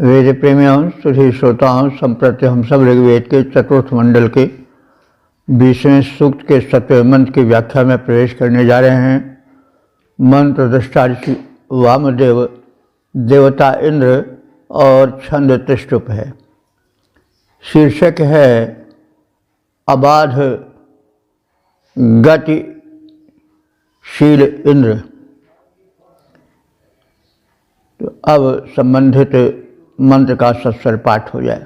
वेद प्रेमियों, सुधी श्रोताओं, संप्रति हम सब ऋग्वेद के चतुर्थ मंडल के 20वें सूक्त के 7वें मंत्र की व्याख्या में प्रवेश करने जा रहे हैं। मंत्र दृष्टा ऋषि वामदेव, देवता इंद्र और छंद त्रिष्टुप है। शीर्षक है अबाध गतिशील इंद्र। तो अब संबंधित मंत्र का सत्स्वर पाठ हो जाए।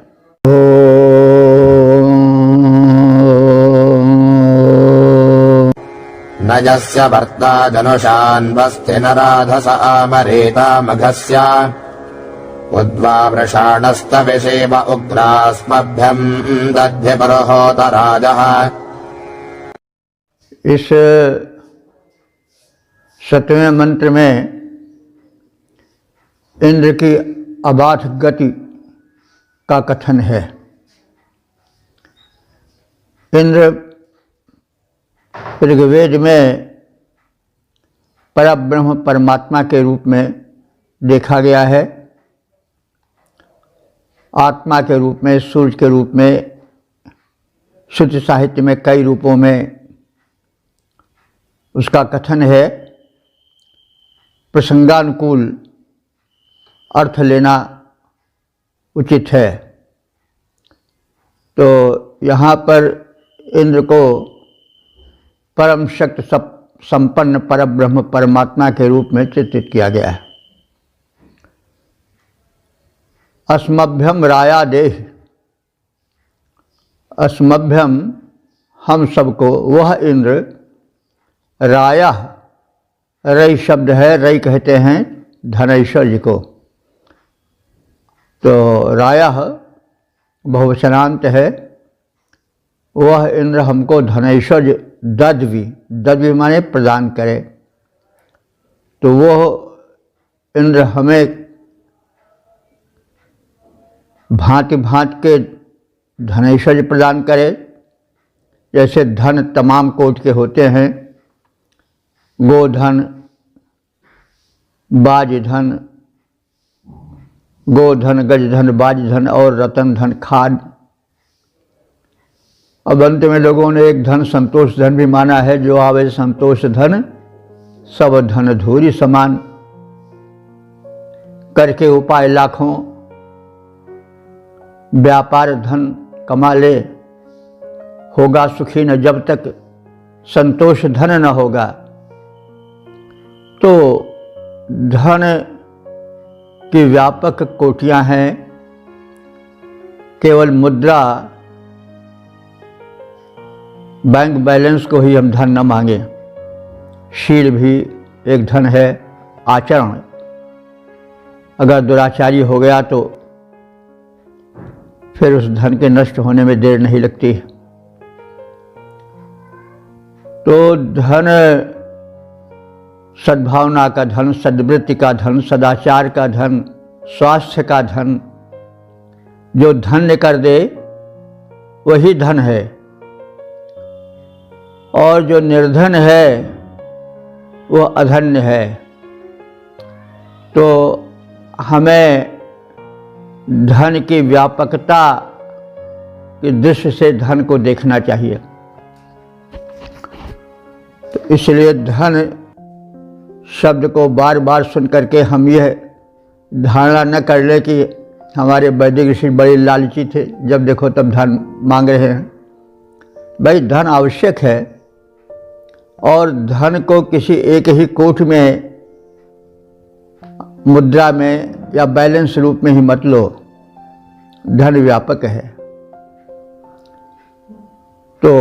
न यस्य भर्ता धनुषान्वस्ति न राधस आमरेता मघस्य उद्वा वृषाणस्तविषेव उग्रास्मभ्यं दध्य पुरुहोतराजः। इस 7वें मंत्र में इंद्र की अबाध गति का कथन है। इंद्र ऋग्वेद में परब्रह्म परमात्मा के रूप में देखा गया है। आत्मा के रूप में, सूर्य के रूप में, श्रुति साहित्य में कई रूपों में उसका कथन है। प्रसंगानुकूल अर्थ लेना उचित है। तो यहाँ पर इंद्र को परम शक्ति संपन्न परब्रह्म परमात्मा के रूप में चित्रित किया गया है। अस्मभ्यम राया देह, अस्मभ्यम हम सबको, वह इंद्र, राया रई शब्द है, रई कहते हैं धनैश्वर्य को। तो राया बहुवचनांत है। वह इंद्र हमको धनैश्वर्य दद्वी माने प्रदान करे। तो वह इंद्र हमें भांति भांति के धनैश्वर्य प्रदान करे। जैसे धन तमाम कोट के होते हैं, गोधन, बाजधन, गोधन, गजधन, बाजधन और रतन धन, खाद। अब अंत में लोगों ने एक धन संतोष धन भी माना है। जो आवे संतोष धन, सब धन धूरी समान। करके उपाय लाखों, व्यापार धन कमा ले, होगा सुखी न जब तक संतोष धन न होगा। तो धन की व्यापक कोटियां हैं। केवल मुद्रा, बैंक बैलेंस को ही हम धन न मांगे। शील भी एक धन है। आचरण, अगर दुराचारी हो गया तो फिर उस धन के नष्ट होने में देर नहीं लगती। तो धन सद्भावना का धन, सद्वृत्ति का धन, सदाचार का धन, स्वास्थ्य का धन, जो धन्य कर दे वही धन है। और जो निर्धन है वह अधन्य है। तो हमें धन की व्यापकता की दृष्टि से धन को देखना चाहिए। तो इसलिए धन शब्द को बार बार सुन करके हम यह धारणा न कर ले कि हमारे वैदिक ऋषि बड़े लालची थे, जब देखो तब धन मांग रहे हैं। भाई, धन आवश्यक है और धन को किसी एक ही कोट में, मुद्रा में या बैलेंस रूप में ही मत लो। धन व्यापक है। तो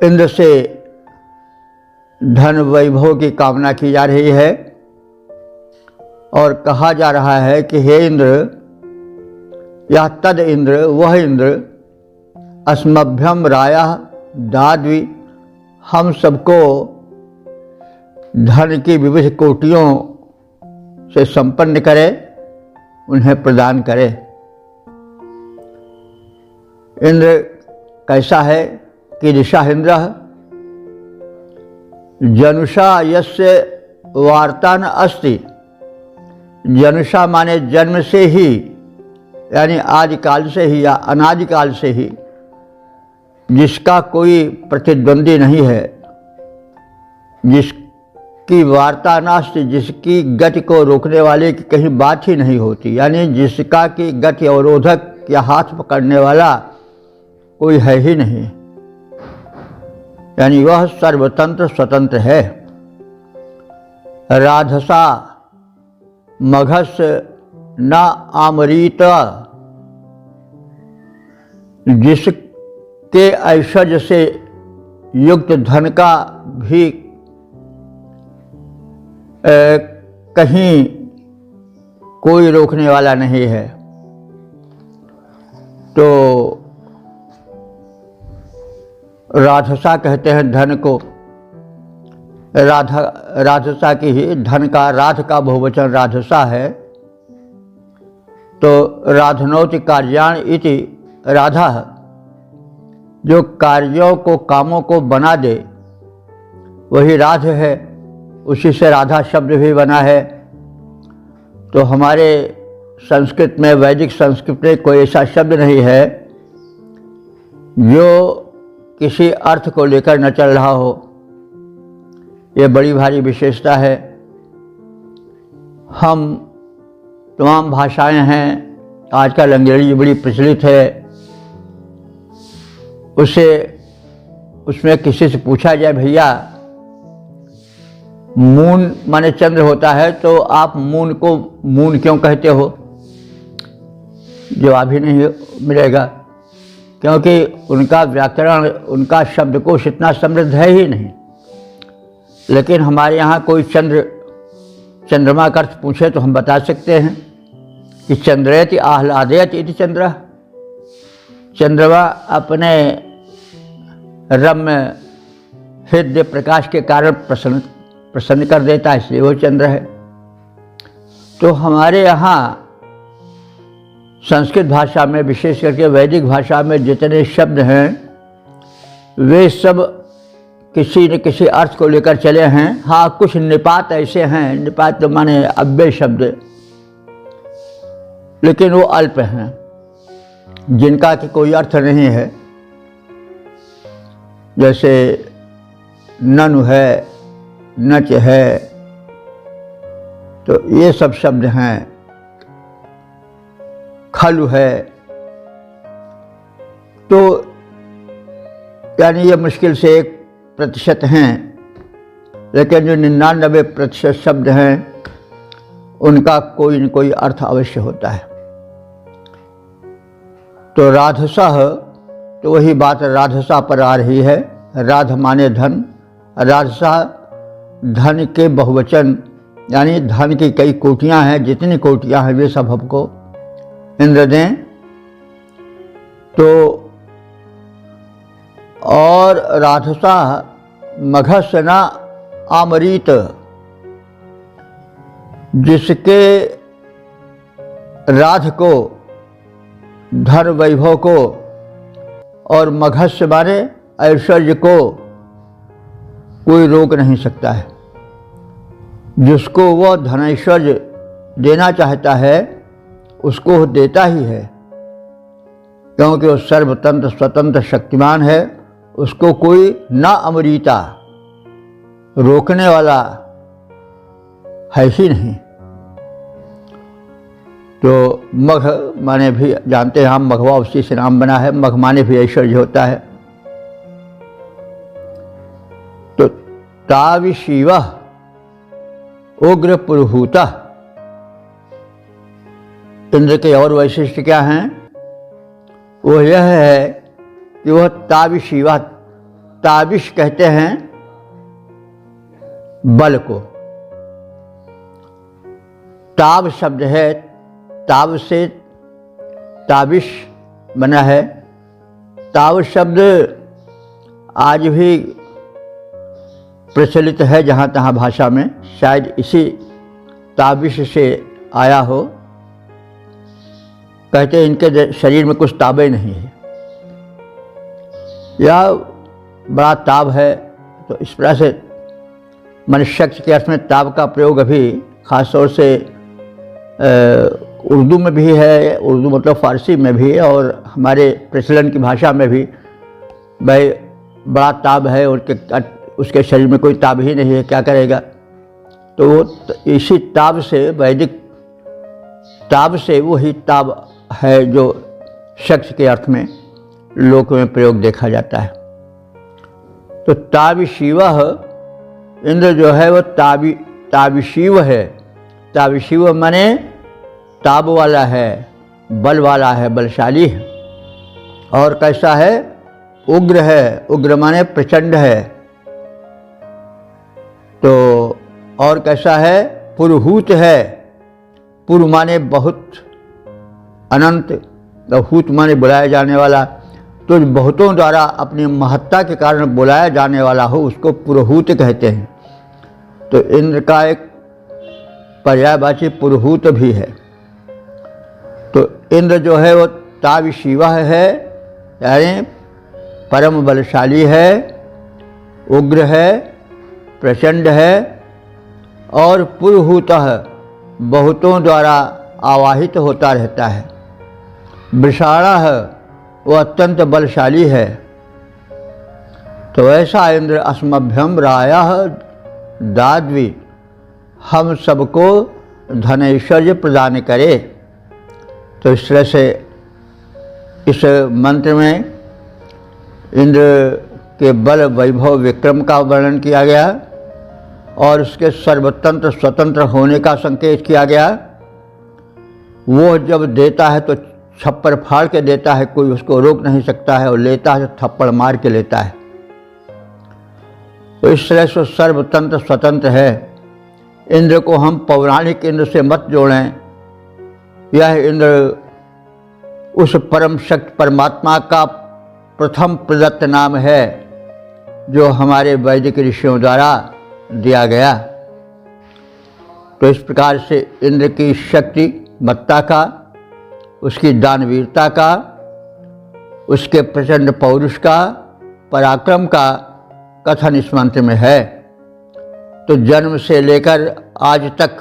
इंद्र से धन वैभव की कामना की जा रही है और कहा जा रहा है कि हे इंद्र, यह तद इंद्र, वह इंद्र, अस्मभ्यम राया दाद्वी, हम सबको धन की विविध कोटियों से संपन्न करे, उन्हें प्रदान करे। इंद्र कैसा है कि ऋषा इंद्र जनुषा यस्य वार्ता न अस्ति जनुषा माने जन्म से ही, यानी आदिकाल से ही या अनादिकाल से ही, जिसका कोई प्रतिद्वंदी नहीं है, जिसकी वार्ता नास्ति, जिसकी गति को रोकने वाले की कहीं बात ही नहीं होती, यानी जिसका की गति अवरोधक या हाथ पकड़ने वाला कोई है ही नहीं, यानी वह सर्वतंत्र स्वतंत्र है। राधसा मघस न आमरीत, जिसके ऐश्वर्य से युक्त धन का भी कहीं कोई रोकने वाला नहीं है। तो राधसा कहते हैं धन को, राधसा की ही, धन का, राध का बहुवचन राधसा है। तो राधनोति कार्याण इति राधा, जो कार्यों को, कामों को बना दे वही राध है, उसी से राधा शब्द भी बना है। तो हमारे संस्कृत में, वैदिक संस्कृत में कोई ऐसा शब्द नहीं है जो किसी अर्थ को लेकर न चल रहा हो। ये बड़ी भारी विशेषता है। हम तमाम भाषाएं हैं, आजकल अंग्रेजी बड़ी प्रचलित है, उसमें किसी से पूछा जाए भैया मून माने चंद्र होता है, तो आप मून को मून क्यों कहते हो, जवाब ही नहीं मिलेगा, क्योंकि उनका व्याकरण, उनका शब्दकोश इतना समृद्ध है ही नहीं। लेकिन हमारे यहाँ कोई चंद्रमा का अर्थ पूछे तो हम बता सकते हैं कि चंद्रेति आह्लादयति इति चंद्र, चंद्रमा अपने रम्य हृदय प्रकाश के कारण प्रसन्न कर देता है, इसलिए वो चंद्र है। तो हमारे यहाँ संस्कृत भाषा में, विशेष करके वैदिक भाषा में जितने शब्द हैं वे सब किसी न किसी अर्थ को लेकर चले हैं। हाँ, कुछ निपात ऐसे हैं, निपात तो माने अव्यय शब्द, लेकिन वो अल्प हैं, जिनका कि कोई अर्थ नहीं है। जैसे ननु है, नच है, तो ये सब शब्द हैं। खलु है, तो यानी ये मुश्किल से 1% हैं, लेकिन जो 99% शब्द हैं उनका कोई न कोई अर्थ अवश्य होता है। तो राधसः, तो वही बात राधसा पर आ रही है। राध माने धन, राधसा धन के बहुवचन, यानी धन की कई कोटियां हैं, जितनी कोटियां हैं वे सब हमको इंद्र दें। तो और राधसा मघस्य न आमरीत, जिसके राध को, धन वैभव को, और मघस्य माने ऐश्वर्य को कोई रोक नहीं सकता है। जिसको वह धनैश्वर्य देना चाहता है उसको वो देता ही है, क्योंकि वो सर्वतंत्र स्वतंत्र शक्तिमान है। उसको कोई ना अमरीता, रोकने वाला है ही नहीं। तो मघ माने भी जानते हैं हम, मघवा उसी से नाम बना है। मघ माने भी ऐश्वर्य होता है। तो ताविशिव उग्र पुरुहूत, इंद्र के और वैशिष्ट क्या हैं? वो यह है कि वह ताविशिवा, ताविश कहते हैं बल को। ताव शब्द है, ताव से ताविश बना है। ताव शब्द आज भी प्रचलित है जहाँ तहाँ भाषा में, शायद इसी ताविश से आया हो। कहते हैं इनके शरीर में कुछ ताबे नहीं है, या बड़ा ताब है। तो इस प्रकार से मनुष्य के अर्थ में ताब का प्रयोग अभी खास तौर से उर्दू में भी है, उर्दू मतलब फ़ारसी में भी, और हमारे प्रचलन की भाषा में भी, भाई बड़ा ताब है और उसके शरीर में कोई ताब ही नहीं है, क्या करेगा। तो वो इसी ताब से, वैदिक ताब से वही ताब है जो शख्स के अर्थ में लोक में प्रयोग देखा जाता है। तो ताविशिवः, इंद्र जो है वो ताविशिव है। ताविशिव माने ताब वाला है, बल वाला है, बलशाली है। और कैसा है? उग्र है। उग्र माने प्रचंड है। तो और कैसा है? पुरुहूत है। पुरु माने बहुत, अनंत, तो हूत माने बुलाया जाने वाला। तो बहुतों द्वारा अपनी महत्ता के कारण बुलाया जाने वाला हो उसको पुरोहूत कहते हैं। तो इंद्र का एक पर्यायवाची पुरोहूत भी है। तो इंद्र जो है वो ताविशिवः है, यानी परम बलशाली है, उग्र है, प्रचंड है, और पुरोहूतः बहुतों द्वारा आवाहित होता रहता है। वृषाणः वो अत्यंत बलशाली है। तो ऐसा इंद्र अस्मभ्यम रायः दाद्वी, हम सबको धन ऐश्वर्य प्रदान करे। तो इस तरह से इस मंत्र में इंद्र के बल, वैभव, विक्रम का वर्णन किया गया और उसके सर्वतंत्र स्वतंत्र होने का संकेत किया गया। वो जब देता है तो छप्पर फाड़ के देता है, कोई उसको रोक नहीं सकता है, और लेता है तो थप्पड़ मार के लेता है। तो इस तरह से सर्वतंत्र स्वतंत्र है। इंद्र को हम पौराणिक इंद्र से मत जोड़ें। यह इंद्र उस परम शक्ति परमात्मा का प्रथम प्रदत्त नाम है जो हमारे वैदिक ऋषियों द्वारा दिया गया। तो इस प्रकार से इंद्र की शक्ति मत्ता का, उसकी दानवीरता का, उसके प्रचंड पौरुष का, पराक्रम का कथन इस मंत्र में है। तो जन्म से लेकर आज तक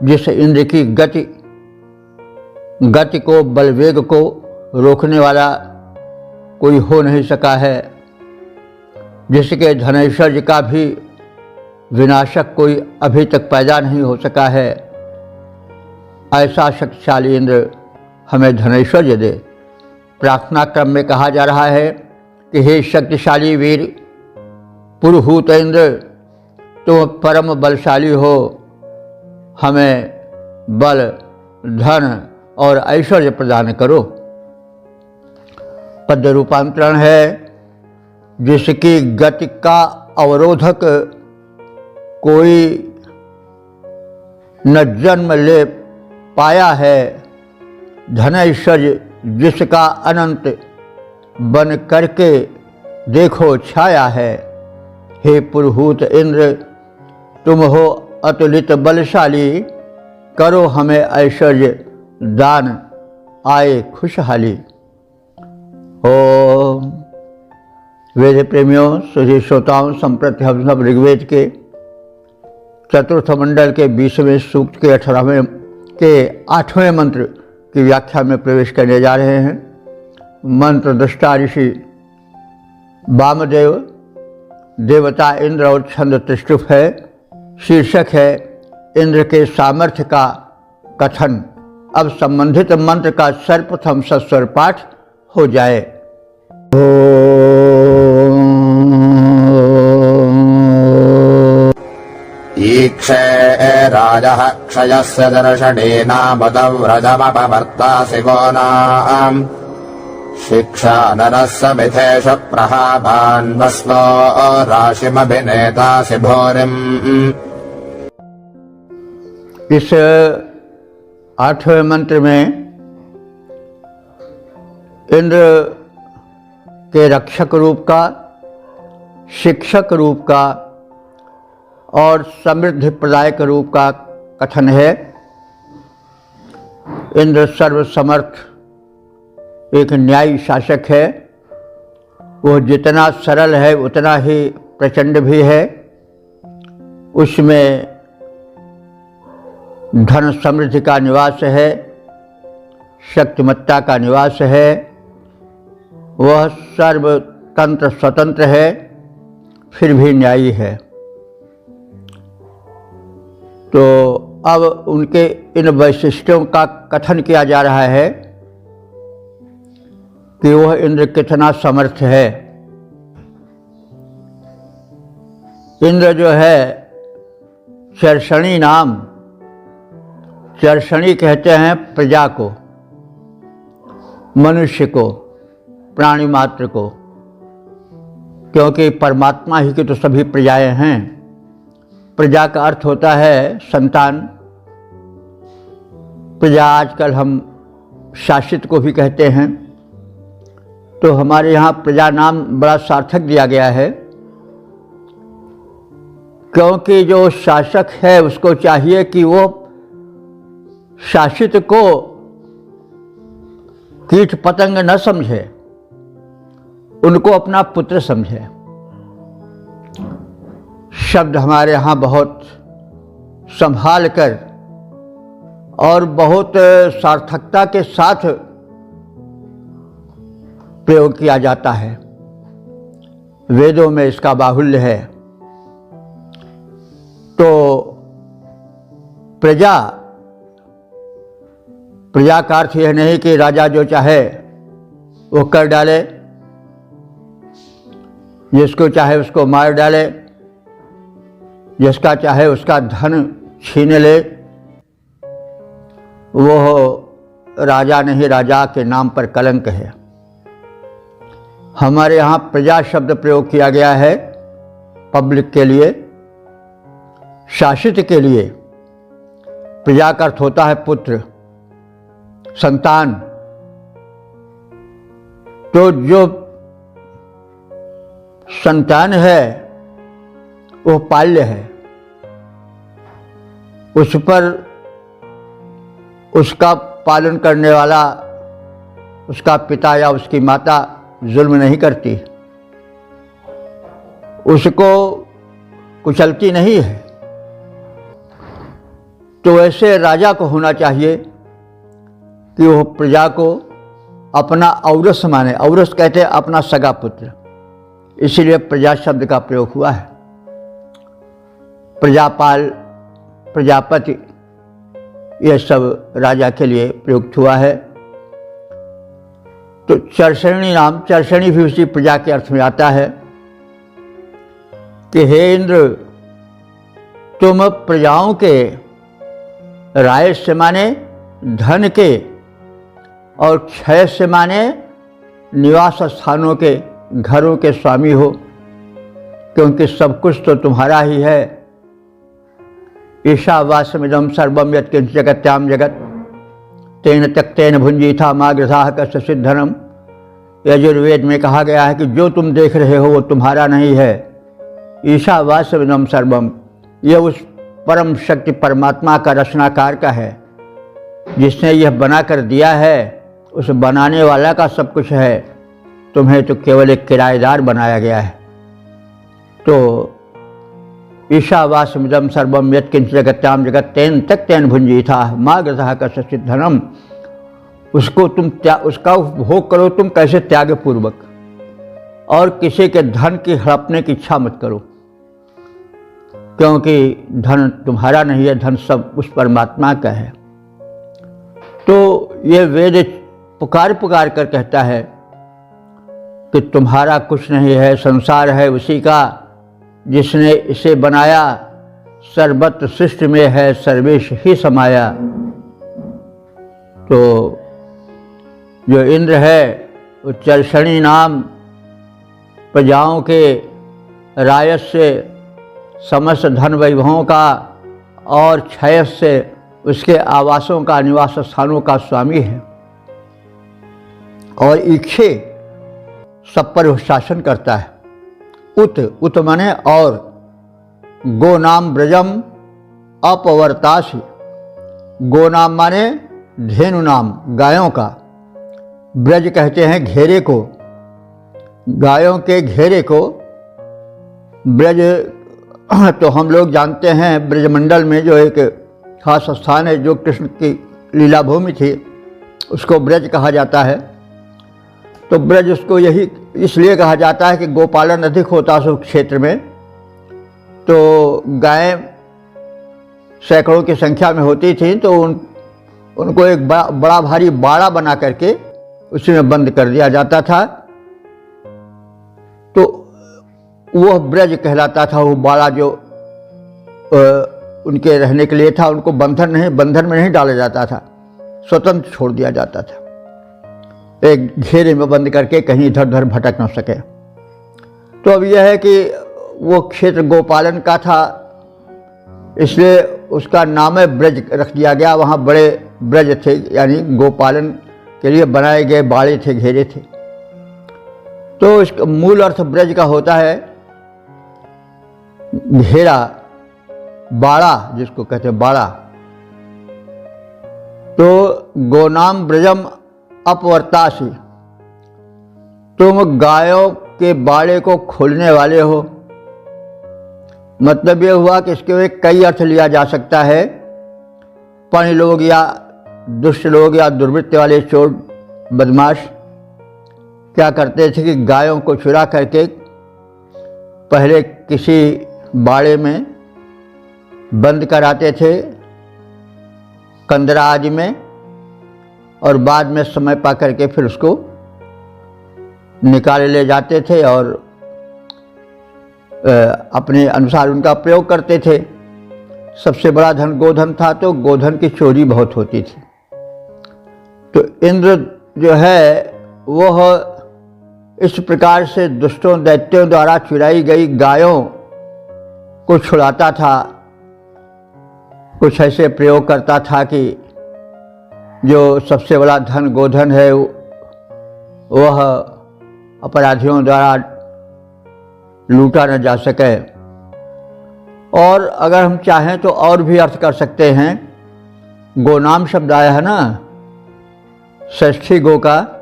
जिस इंद्र की गति को, बलवेग को रोकने वाला कोई हो नहीं सका है, जिसके धनैश्वर्य का भी विनाशक कोई अभी तक पैदा नहीं हो सका है, ऐसा शक्तिशाली इंद्र हमें धनैश्वर्य दे। प्रार्थना क्रम में कहा जा रहा है कि हे शक्तिशाली वीर पुरुहूत इंद्र, तुम परम बलशाली हो, हमें बल, धन और ऐश्वर्य प्रदान करो। पद रूपांतरण है जिसकी गति का अवरोधक कोई न जन्म ले पाया है, धन ऐश्वर्य जिसका अनंत बन करके देखो छाया है। हे पुरुहूत इंद्र, तुम हो अतुलित बलशाली, करो हमें ऐश्वर्य दान, आए खुशहाली। ओम। वेद प्रेमियों, सुधी श्रोताओं, संप्रति हम सब ऋग्वेद के चतुर्थ मंडल के 20वें सूक्त के 8वें मंत्र की व्याख्या में प्रवेश करने जा रहे हैं। मंत्र दृष्टा ऋषि वामदेव, देवता इंद्र और छंद त्रिष्टुप है। शीर्षक है इंद्र के सामर्थ्य का कथन। अब संबंधित मंत्र का सर्वप्रथम सस्वर पाठ हो जाए। ईक्षे राजः क्षयस्य दर्शनेनामुदव्रजमपवर्तासि गोनाम् शिक्षा नरः समिथेषु प्रहाभान् वस्वो राशिमभिनेतासि भूरिम्। इस 8वें मंत्र में इंद्र के रक्षक रूप का, शिक्षक रूप का और समृद्धि प्रदायक रूप का कथन है। इंद्र सर्वसमर्थ एक न्यायी शासक है। वो जितना सरल है उतना ही प्रचंड भी है। उसमें धन समृद्धि का निवास है, शक्तिमत्ता का निवास है, वह सर्वतंत्र स्वतंत्र है, फिर भी न्यायी है। तो अब उनके इन वैशिष्ट्यों का कथन किया जा रहा है कि वह इंद्र कितना समर्थ है। इंद्र जो है चर्षणी नाम, चर्षणी कहते हैं प्रजा को, मनुष्य को, प्राणी मात्र को, क्योंकि परमात्मा ही की तो सभी प्रजाएं हैं। प्रजा का अर्थ होता है संतान। प्रजा आजकल हम शासित को भी कहते हैं, तो हमारे यहाँ प्रजा नाम बड़ा सार्थक दिया गया है, क्योंकि जो शासक है उसको चाहिए कि वो शासित को कीट पतंग न समझे, उनको अपना पुत्र समझे। शब्द हमारे यहाँ बहुत संभाल कर और बहुत सार्थकता के साथ प्रयोग किया जाता है। वेदों में इसका बाहुल्य है। तो प्रजा का अर्थ यह नहीं कि राजा जो चाहे वो कर डाले, जिसको चाहे उसको मार डाले, जिसका चाहे उसका धन छीन ले, वो राजा नहीं, राजा के नाम पर कलंक है। हमारे यहाँ प्रजा शब्द प्रयोग किया गया है पब्लिक के लिए, शासित के लिए। प्रजा का अर्थ होता है पुत्र, संतान। तो जो संतान है वो पाल्य है, उस पर उसका पालन करने वाला उसका पिता या उसकी माता जुल्म नहीं करती, उसको कुचलती नहीं है। तो ऐसे राजा को होना चाहिए कि वो प्रजा को अपना औरस माने। औरस कहते हैं अपना सगा पुत्र, इसीलिए प्रजा शब्द का प्रयोग हुआ है। प्रजापाल, प्रजापति, ये सब राजा के लिए प्रयुक्त हुआ है। तो चर्षणी नाम, चर्षणी भी उसी प्रजा के अर्थ में आता है कि हे इंद्र, तुम प्रजाओं के, राय से माने धन के, और क्षय से माने निवास स्थानों के, घरों के स्वामी हो, क्योंकि सब कुछ तो तुम्हारा ही है। ईशावास्यमिदं सर्वं यत्किंच जगत्याम जगत तेन त्यक्तेन भुंजीथा मागृधाः कस्य सिद्धनम। यजुर्वेद में कहा गया है कि जो तुम देख रहे हो वो तुम्हारा नहीं है। ईशावास्यमिदं सर्वम, ये उस परम शक्ति परमात्मा का रचनाकार का है, जिसने यह बना कर दिया है। उस बनाने वाला का सब कुछ है, तुम्हें तो केवल एक किराएदार बनाया गया है। तो ईशावास्यमिदं सर्वं यत्किंच जगत्याम जगत तेन त्यक्तेन भुंजीथा मागृधाः कस्य सिद्धनम। उसको तुम उसका उपभोग करो तुम कैसे त्याग पूर्वक, और किसी के धन की हड़पने की इच्छा मत करो, क्योंकि धन तुम्हारा नहीं है, धन सब उस परमात्मा का है। तो ये वेद पुकार पुकार कर कहता है कि तुम्हारा कुछ नहीं है, संसार है उसी का जिसने इसे बनाया। सर्वत्र सृष्टि में है सर्वेश ही समाया। तो जो इंद्र है वो चर्षणी नाम, प्रजाओं के रायत से समस्त धन वैभवों का और क्षय से उसके आवासों का, निवास स्थानों का स्वामी है। और इच्छे सब पर शासन करता है। उत माने और, गो नाम ब्रजम अपवर्तासी। गो नाम माने धेनु नाम, गायों का। ब्रज कहते हैं घेरे को, गायों के घेरे को। ब्रज तो हम लोग जानते हैं, ब्रजमंडल में जो एक खास स्थान है जो कृष्ण की लीला भूमि थी, उसको ब्रज कहा जाता है। तो ब्रज उसको यही इसलिए कहा जाता है कि गोपालन अधिक होता है उस क्षेत्र में। तो गायें सैकड़ों की संख्या में होती थी, तो उनको एक बड़ा भारी बाड़ा बना करके उसी में बंद कर दिया जाता था। तो वह ब्रज कहलाता था। वो बाड़ा जो उनके रहने के लिए था, उनको बंधन में नहीं डाला जाता था, स्वतंत्र छोड़ दिया जाता था, एक घेरे में बंद करके कहीं इधर उधर भटक न सके। तो अब यह है कि वो क्षेत्र गोपालन का था, इसलिए उसका नाम है ब्रज रख दिया गया। वहाँ बड़े ब्रज थे, यानी गोपालन के लिए बनाए गए बाड़े थे, घेरे थे। तो इसका मूल अर्थ ब्रज का होता है घेरा, बाड़ा, जिसको कहते हैं बाड़ा। तो गोनाम ब्रजम अपवर्तासी, तुम गायों के बाड़े को खोलने वाले हो। मतलब ये हुआ कि इसके एक कई अर्थ लिया जा सकता है। पानी लोग या दुष्ट लोग या दुर्वृत्ति वाले चोर बदमाश क्या करते थे कि गायों को चुरा करके पहले किसी बाड़े में बंद कराते थे, कंदरा आदि में, और बाद में समय पा करके फिर उसको निकाले ले जाते थे और अपने अनुसार उनका प्रयोग करते थे। सबसे बड़ा धन गोधन था, तो गोधन की चोरी बहुत होती थी। तो इंद्र जो है वह इस प्रकार से दुष्टों दैत्यों द्वारा चुराई गई गायों को छुड़ाता था। कुछ ऐसे प्रयोग करता था कि जो सबसे बड़ा धन गोधन है वह अपराधियों द्वारा लूटा न जा सके। और अगर हम चाहें तो और भी अर्थ कर सकते हैं। गोनाम शब्द आया है ना, षष्ठी गो का,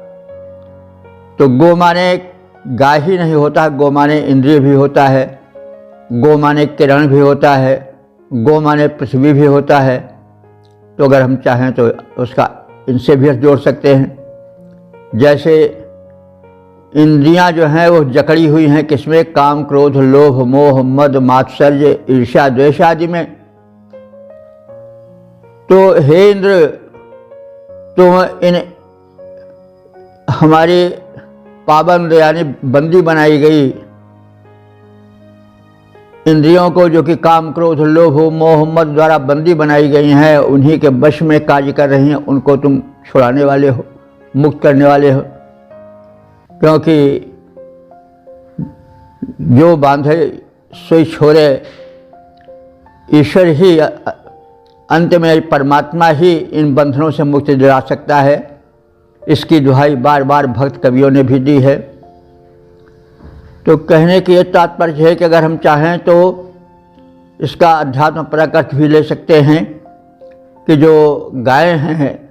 तो गो माने गाय ही नहीं होता, गो माने इंद्रिय भी होता है, गो माने किरण भी होता है, गो माने पृथ्वी भी होता है। तो अगर हम चाहें तो उसका इनसे भी अर्थ जोड़ सकते हैं। जैसे इंद्रियां जो हैं वो जकड़ी हुई हैं किसमें? काम, क्रोध, लोभ, मोह, मद, मात्सर्य, ईर्ष्या, द्वेष आदि में। तो हे इंद्र, तुम इन हमारी पाबंद यानी बंदी बनाई गई इंद्रियों को, जो कि काम, क्रोध, लोभ, मोह, मद द्वारा बंदी बनाई गई हैं, उन्हीं के वश में कार्य कर रही हैं, उनको तुम छुड़ाने वाले हो, मुक्त करने वाले हो। क्योंकि जो बांधे सोई छोड़े, ईश्वर ही अंत में, परमात्मा ही इन बंधनों से मुक्ति दिला सकता है। इसकी दुहाई बार बार भक्त कवियों ने भी दी है। तो कहने की ये तात्पर्य है कि अगर हम चाहें तो इसका अध्यात्म परक अर्थ भी ले सकते हैं कि जो गाय हैं,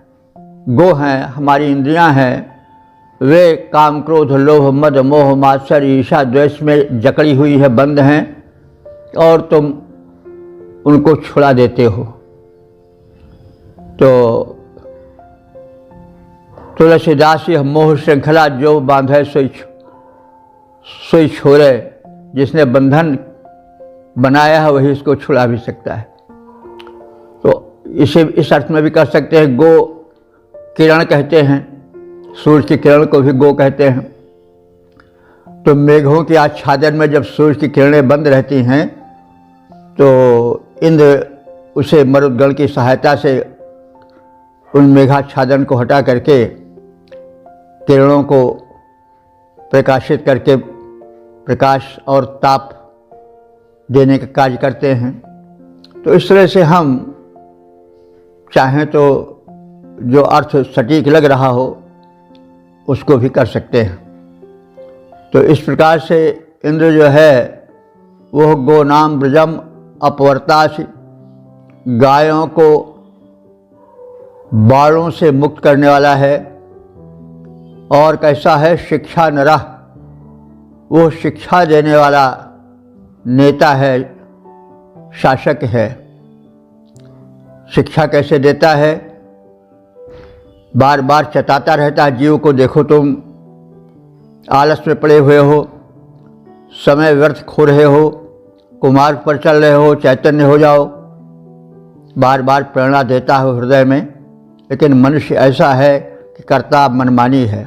गो हैं, हमारी इंद्रियां हैं, वे काम, क्रोध, लोभ, मद, मोह, मात्सर्य, ईर्ष्या, द्वेष में जकड़ी हुई है, बंद हैं, और तुम उनको छुड़ा देते हो। तो तुलसीदास यह मोह श्रृंखला जो बांधे सोई छोड़े, जिसने बंधन बनाया है वही इसको छुड़ा भी सकता है। तो इसे इस अर्थ में भी कर सकते हैं। गो किरण कहते हैं, सूर्य की किरण को भी गो कहते हैं। तो मेघों के आच्छादन में जब सूर्य की किरणें बंद रहती हैं तो इंद्र उसे मरुद्गण की सहायता से उन मेघाच्छादन को हटा करके किरणों को प्रकाशित करके प्रकाश और ताप देने का कार्य करते हैं। तो इस तरह से हम चाहें तो जो अर्थ सटीक लग रहा हो उसको भी कर सकते हैं। तो इस प्रकार से इंद्र जो है वह गोनाम ब्रजम अपवर्तासी, गायों को बाड़ों से मुक्त करने वाला है। और कैसा है? शिक्षा नरः, वो शिक्षा देने वाला नेता है, शासक है। शिक्षा कैसे देता है, बार बार चेताता रहता है जीव को, देखो तुम आलस में पड़े हुए हो, समय व्यर्थ खो रहे हो, कुमार्ग पर चल रहे हो, चैतन्य हो जाओ। बार बार प्रेरणा देता है हृदय में। लेकिन मनुष्य ऐसा है कि करता मनमानी है।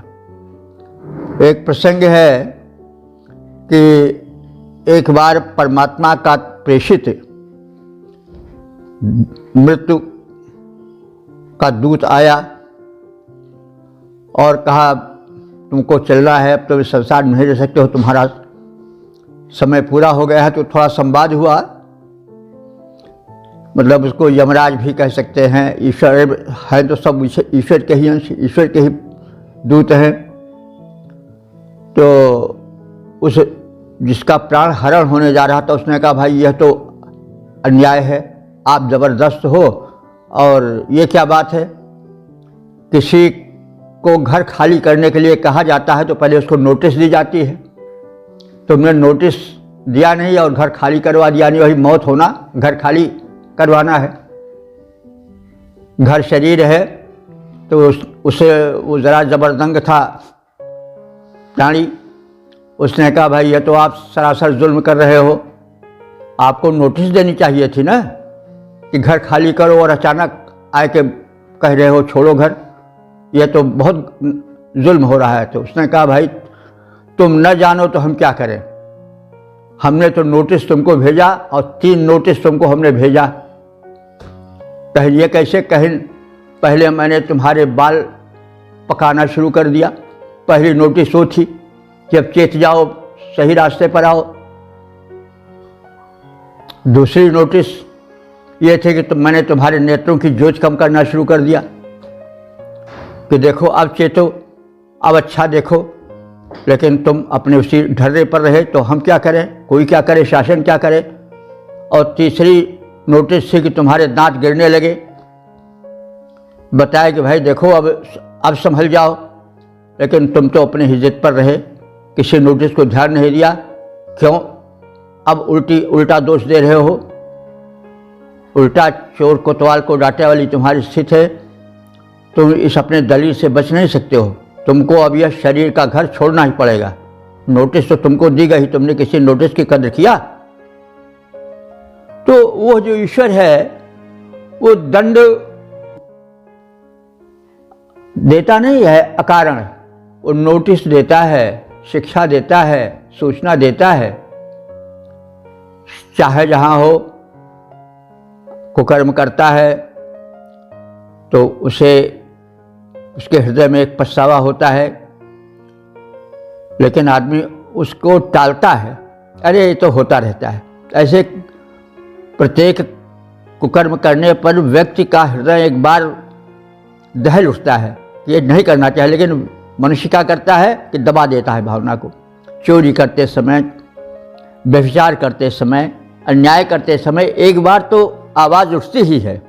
एक प्रसंग है कि एक बार परमात्मा का प्रेषित मृत्यु का दूत आया और कहा तुमको चलना है, अब तो इस संसार में नहीं रह सकते हो, तुम्हारा समय पूरा हो गया है। तो थोड़ा संवाद हुआ, मतलब उसको यमराज भी कह सकते हैं। ईश्वर है तो सब ईश्वर के ही अंश, ईश्वर के ही दूत हैं। तो उस जिसका प्राण हरण होने जा रहा था उसने कहा भाई यह तो अन्याय है, आप जबरदस्त हो, और ये क्या बात है, किसी को घर खाली करने के लिए कहा जाता है तो पहले उसको नोटिस दी जाती है। तुमने नोटिस दिया नहीं और घर खाली करवा दिया, नहीं वही मौत होना, घर खाली करवाना है। घर शरीर है तो उसे वो ज़रा जबरदंग था प्राणी, उसने कहा भाई ये तो आप सरासर जुल्म कर रहे हो, आपको नोटिस देनी चाहिए थी ना कि घर खाली करो, और अचानक आए के कह रहे हो छोड़ो घर, ये तो बहुत जुल्म हो रहा है। तो उसने कहा भाई तुम न जानो तो हम क्या करें, हमने तो नोटिस तुमको भेजा और 3 नोटिस तुमको हमने भेजा। कहिए कैसे, कहीं पहले मैंने तुम्हारे बाल पकाना शुरू कर दिया, पहली नोटिस वो थी कि अब चेत जाओ, सही रास्ते पर आओ। दूसरी नोटिस ये थे कि मैंने तुम्हारे नेत्रों की ज्योति कम करना शुरू कर दिया कि देखो अब चेतो, अब अच्छा देखो। लेकिन तुम अपने उसी ढर्रे पर रहे तो हम क्या करें, कोई क्या करे, शासन क्या करे। और तीसरी नोटिस थी कि तुम्हारे दांत गिरने लगे, बताया कि भाई देखो अब संभल जाओ। लेकिन तुम तो अपने ही जिद पर रहे, किसी नोटिस को ध्यान नहीं दिया। क्यों अब उल्टा दोष दे रहे हो, उल्टा चोर कोतवाल को डांटे वाली तुम्हारी स्थिति है। तुम इस अपने दलील से बच नहीं सकते हो, तुमको अब यह शरीर का घर छोड़ना ही पड़ेगा। नोटिस तो तुमको दी गई, तुमने किसी नोटिस की कदर किया? तो वो जो ईश्वर है वो दंड देता नहीं है अकारण, वो नोटिस देता है, शिक्षा देता है, सूचना देता है। चाहे जहां हो कुकर्म करता है तो उसके हृदय में एक पछतावा होता है, लेकिन आदमी उसको टालता है, अरे ये तो होता रहता है। ऐसे प्रत्येक कुकर्म करने पर व्यक्ति का हृदय एक बार दहल उठता है कि ये नहीं करना चाहिए, लेकिन मनुष्य क्या करता है कि दबा देता है भावना को। चोरी करते समय, व्यभिचार करते समय, अन्याय करते समय एक बार तो आवाज़ उठती ही है।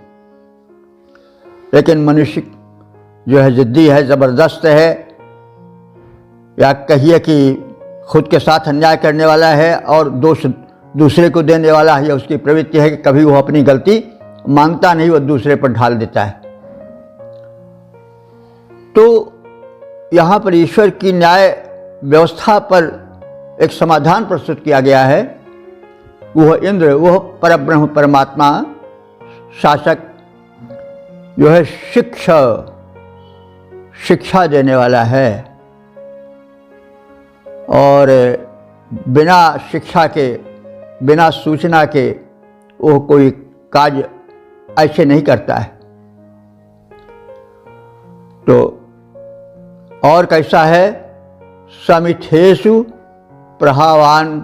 लेकिन मनुष्य जो है जिद्दी है, ज़बरदस्त है, या कहिए कि खुद के साथ अन्याय करने वाला है और दोष दूसरे को देने वाला है। उसकी प्रवृत्ति है कि कभी वो अपनी गलती मानता नहीं, वो दूसरे पर ढाल देता है। तो यहाँ पर ईश्वर की न्याय व्यवस्था पर एक समाधान प्रस्तुत किया गया है। वह इंद्र, वह परब्रह्म परमात्मा शासक जो है शिक्षा देने वाला है, और बिना शिक्षा के, बिना सूचना के वो कोई काज ऐसे नहीं करता है। तो और कैसा है, समिथेषु प्रहावान।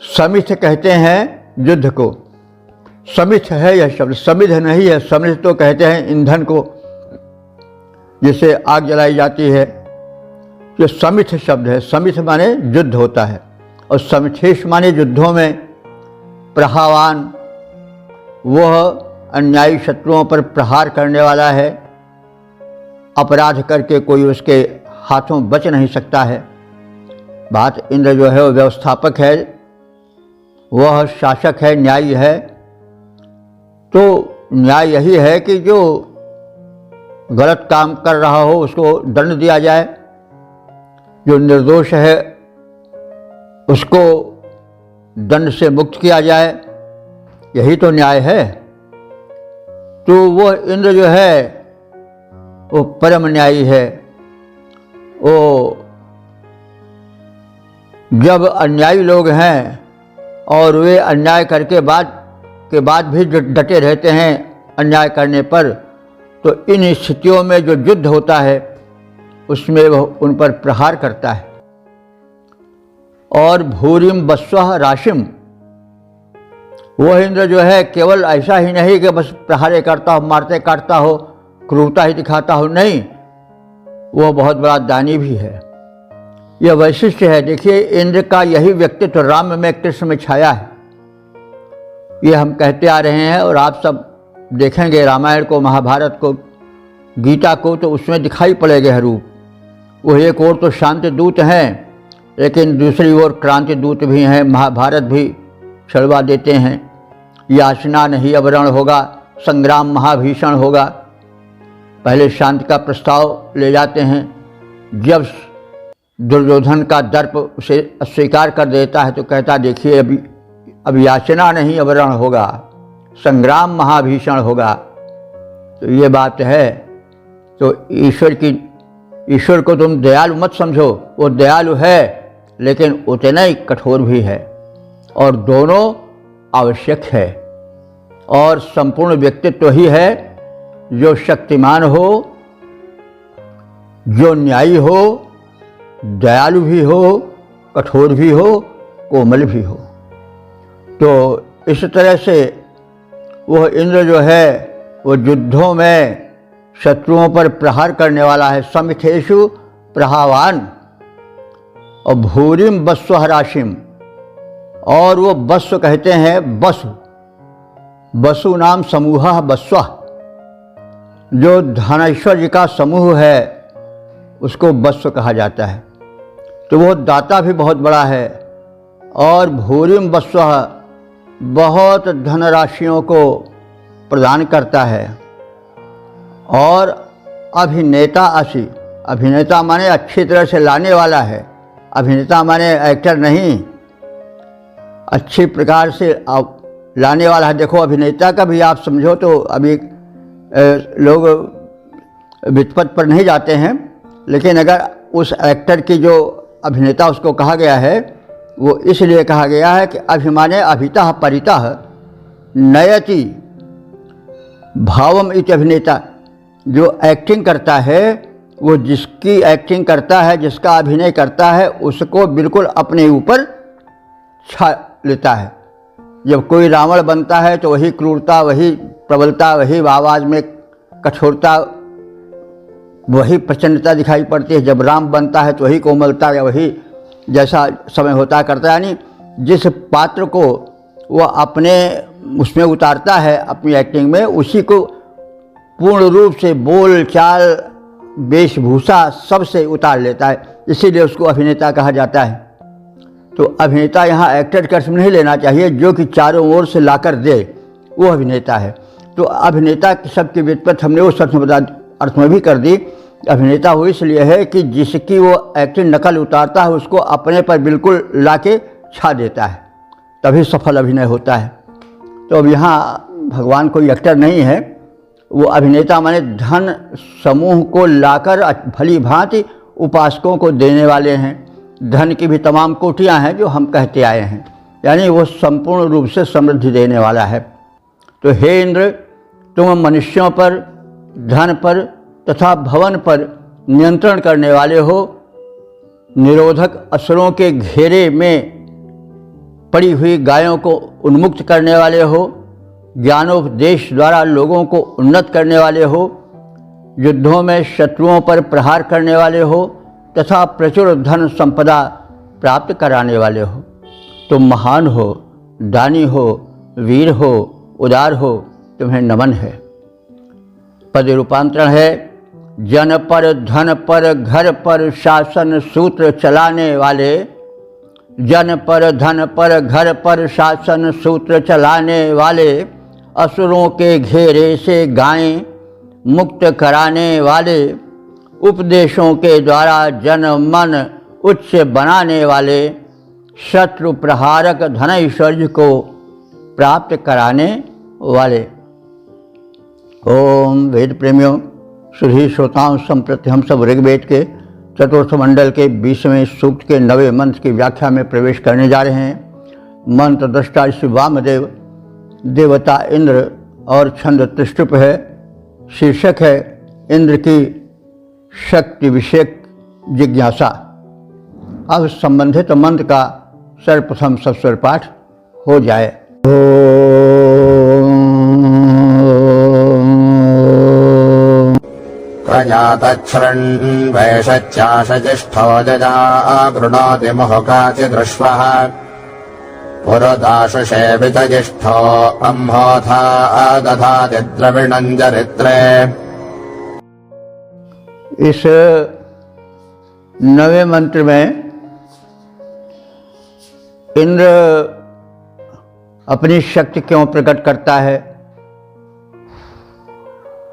समिथ कहते हैं युद्ध को, समिथ है यह शब्द, समिध नहीं है। समिध तो कहते हैं ईंधन को, जिससे आग जलाई जाती है। जो समिथ शब्द है, समिथ माने युद्ध होता है, और समिथेश माने युद्धों में प्रहावान, वह अन्यायी शत्रुओं पर प्रहार करने वाला है। अपराध करके कोई उसके हाथों बच नहीं सकता है। बात इंद्र जो है वो व्यवस्थापक है, वह शासक है, न्यायी है। तो न्याय यही है कि जो गलत काम कर रहा हो उसको दंड दिया जाए, जो निर्दोष है उसको दंड से मुक्त किया जाए, यही तो न्याय है। तो वो इंद्र जो है वो परम न्यायी है। वो जब अन्यायी लोग हैं और वे अन्याय करके के बाद भी डटे रहते हैं अन्याय करने पर, तो इन स्थितियों में जो युद्ध होता है उसमें वह उन पर प्रहार करता है। और भूरिम बस्वः राशिम, वह इंद्र जो है केवल ऐसा ही नहीं कि बस प्रहारे करता हो, मारते काटता हो, क्रूरता ही दिखाता हो, नहीं, वह बहुत बड़ा दानी भी है। यह वैशिष्ट है। देखिए, इंद्र का यही व्यक्तित्व राम में, कृष्ण में छाया है। ये हम कहते आ रहे हैं और आप सब देखेंगे रामायण को, महाभारत को, गीता को, तो उसमें दिखाई पड़ेगा यह रूप। वो एक ओर तो शांति दूत हैं, लेकिन दूसरी ओर क्रांति दूत भी हैं। महाभारत भी छड़वा देते हैं, याचना नहीं अवरण होगा, संग्राम महाभीषण होगा। पहले शांति का प्रस्ताव ले जाते हैं। जब दुर्योधन का दर्प उसे अस्वीकार कर देता है तो कहता, देखिए अब याचना नहीं अवरण होगा, संग्राम महाभीषण होगा। तो ये बात है। तो ईश्वर को तुम दयालु मत समझो, वो दयालु है लेकिन उतना ही कठोर भी है, और दोनों आवश्यक है। और संपूर्ण व्यक्तित्व ही है जो शक्तिमान हो, जो न्यायी हो, दयालु भी हो, कठोर भी हो, कोमल भी हो। तो इस तरह से वह इंद्र जो है वो युद्धों में शत्रुओं पर प्रहार करने वाला है। समिथेषु प्रहावान। और भूरिम बस्वः राशिम, और वो बस्व कहते हैं बसु, बसु नाम समूह बस्वः, जो धनेश्वर का समूह है उसको बस्व कहा जाता है। तो वो दाता भी बहुत बड़ा है। और भूरिम बस्वः, बहुत धनराशियों को प्रदान करता है। और अभिनेता असी, अभिनेता माने अच्छी तरह से लाने वाला है, अभिनेता माने एक्टर नहीं, अच्छी प्रकार से लाने वाला है। देखो, अभिनेता का भी आप समझो तो अभी लोग व्युत्पत्ति पर नहीं जाते हैं, लेकिन अगर उस एक्टर की जो अभिनेता उसको कहा गया है, वो इसलिए कहा गया है कि अभिमाने अभितः परितः नयति भावम इति अभिनेता। जो एक्टिंग करता है, वो जिसकी एक्टिंग करता है, जिसका अभिनय करता है, उसको बिल्कुल अपने ऊपर छा लेता है। जब कोई रावण बनता है तो वही क्रूरता, वही प्रबलता, वही आवाज़ में कठोरता, वही प्रचंडता दिखाई पड़ती है। जब राम बनता है तो वही कोमलता, या वही जैसा समय होता करता है। यानी जिस पात्र को वह अपने उसमें उतारता है अपनी एक्टिंग में, उसी को पूर्ण रूप से बोल चाल वेशभूषा सबसे उतार लेता है, इसीलिए उसको अभिनेता कहा जाता है। तो अभिनेता यहाँ एक्टर का नहीं लेना चाहिए, जो कि चारों ओर से लाकर दे, वो अभिनेता है। तो अभिनेता शब्द की व्युत्पत्ति हमने उस अर्थ में भी कर दी। अभिनेता वो इसलिए है कि जिसकी वो एक्टिंग नकल उतारता है उसको अपने पर बिल्कुल लाके छा देता है, तभी सफल अभिनय होता है। तो अब यहाँ भगवान कोई एक्टर नहीं है, वो अभिनेता माने धन समूह को लाकर भली भांति उपासकों को देने वाले हैं। धन की भी तमाम कोटियाँ हैं जो हम कहते आए हैं, यानी वो संपूर्ण रूप से समृद्धि देने वाला है। तो हे इंद्र, तुम मनुष्यों पर, धन पर तथा भवन पर नियंत्रण करने वाले हो, निरोधक असुरों के घेरे में पड़ी हुई गायों को उन्मुक्त करने वाले हो, ज्ञानोपदेश द्वारा लोगों को उन्नत करने वाले हो, युद्धों में शत्रुओं पर प्रहार करने वाले हो तथा प्रचुर धन संपदा प्राप्त कराने वाले हो। तुम महान हो, दानी हो, वीर हो, उदार हो, तुम्हें नमन है। पद रूपांतरण है, जन पर, धन पर, घर पर शासन सूत्र चलाने वाले, जन पर, धन पर, घर पर शासन सूत्र चलाने वाले असुरों के घेरे से गाएं, मुक्त कराने वाले, उपदेशों के द्वारा जन मन उच्च बनाने वाले, शत्रु प्रहारक धनैश्वर्य को प्राप्त कराने वाले। ओम वेद प्रेमियों, सुधी श्रोताओं, संप्रति हम सब ऋग्वेद के चतुर्थ मंडल के 20वें सूक्त के 9वें मंत्र की व्याख्या में प्रवेश करने जा रहे हैं। मंत्र दृष्टा श्री वामदेव, देवता इंद्र और छंद त्रिष्टुप है। शीर्षक है इंद्र की शक्ति विषयक जिज्ञासा। अब संबंधित मंत्र का सर्वप्रथम सस्वर पाठ हो जाए। प्रजातच्छृण्वैषच्चाशजिष्ठो जजागृणोति मुहुकाचिदृश्वः पुरदाशुषे वितजिष्ठो अम्होथा दधाति द्रविणम् चरित्रे। इस 9वें मंत्र में इंद्र अपनी शक्ति क्यों प्रकट करता है,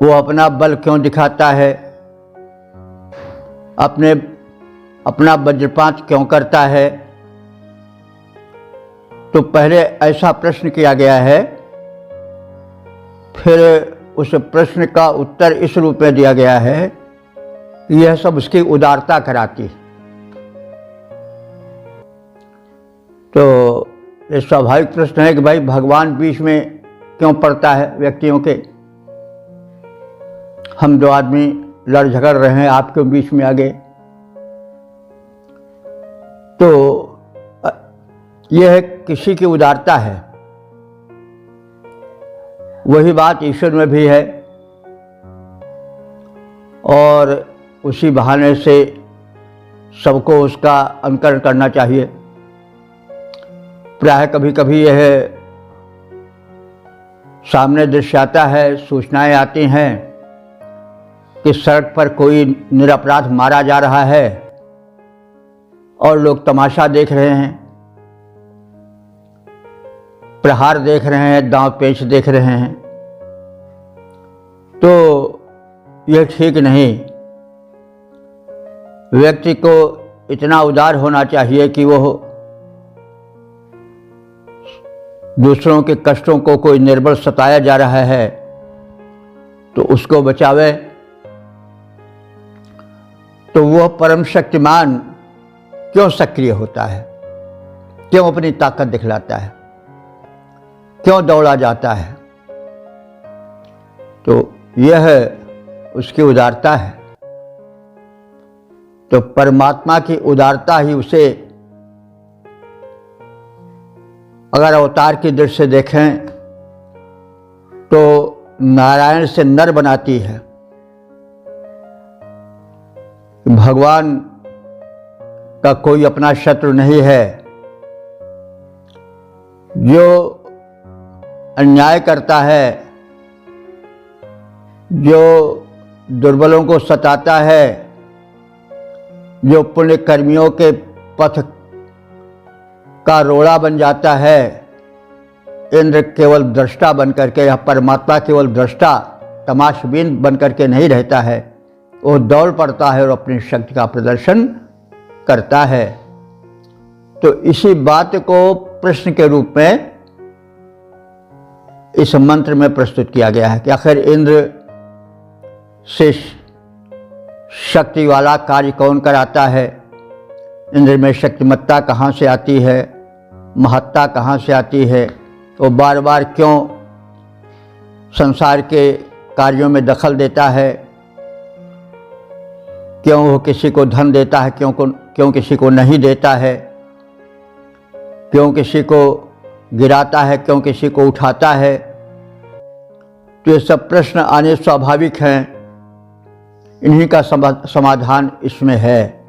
वो अपना बल क्यों दिखाता है, अपना वज्रपात क्यों करता है। तो पहले ऐसा प्रश्न किया गया है, फिर उस प्रश्न का उत्तर इस रूप में दिया गया है कि यह सब उसकी उदारता कराती। तो ये स्वाभाविक प्रश्न है कि भाई भगवान बीच में क्यों पड़ता है व्यक्तियों के। हम दो आदमी लड़ झगड़ रहे हैं, आप क्यों बीच में आ गए। तो यह किसी की उदारता है। वही बात ईश्वर में भी है और उसी बहाने से सबको उसका अनुकरण करना चाहिए। प्राय कभी कभी यह सामने दृश्य आता है, सूचनाएं आती हैं कि सड़क पर कोई निरपराध मारा जा रहा है और लोग तमाशा देख रहे हैं, प्रहार देख रहे हैं, दांव पेच देख रहे हैं। तो यह ठीक नहीं। व्यक्ति को इतना उदार होना चाहिए कि वो दूसरों के कष्टों को, कोई निर्बल सताया जा रहा है तो उसको बचावे। तो वह परम शक्तिमान क्यों सक्रिय होता है, क्यों अपनी ताकत दिखलाता है, क्यों दौड़ा जाता है। तो यह उसकी उदारता है। तो परमात्मा की उदारता ही उसे, अगर अवतार की दृष्टि से देखें तो नारायण से नर बनाती है। भगवान का कोई अपना शत्रु नहीं है। जो अन्याय करता है, जो दुर्बलों को सताता है, जो पुण्य कर्मियों के पथ का रोड़ा बन जाता है, इंद्र केवल दृष्टा बनकर के, या परमात्मा केवल दृष्टा तमाशबीन बनकर के नहीं रहता है। वो दौड़ पड़ता है और अपनी शक्ति का प्रदर्शन करता है। तो इसी बात को प्रश्न के रूप में इस मंत्र में प्रस्तुत किया गया है कि आखिर इंद्र से शक्ति वाला कार्य कौन कराता है। इंद्र में शक्तिमत्ता कहाँ से आती है, महत्ता कहाँ से आती है। वो बार बार क्यों संसार के कार्यों में दखल देता है, क्यों वो किसी को धन देता है, क्यों किसी को नहीं देता है, क्यों किसी को गिराता है, क्यों किसी को उठाता है। तो ये सब प्रश्न आने स्वाभाविक हैं। इन्हीं का समाधान इसमें है।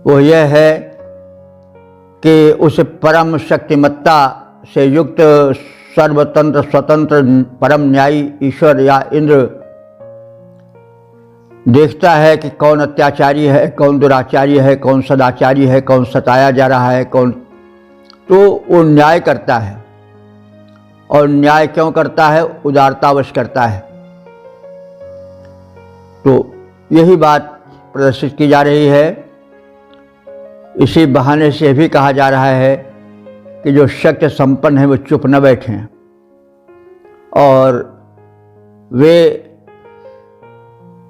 वो यह है कि उस परम शक्तिमत्ता से युक्त सर्वतंत्र स्वतंत्र परम न्यायी ईश्वर या इंद्र देखता है कि कौन अत्याचारी है, कौन दुराचारी है, कौन सदाचारी है, कौन सताया जा रहा है, कौन। तो वो न्याय करता है और न्याय क्यों करता है? उदारतावश करता है। तो यही बात प्रदर्शित की जा रही है। इसी बहाने से भी कहा जा रहा है कि जो शक्ति संपन्न है वो चुप न बैठें और वे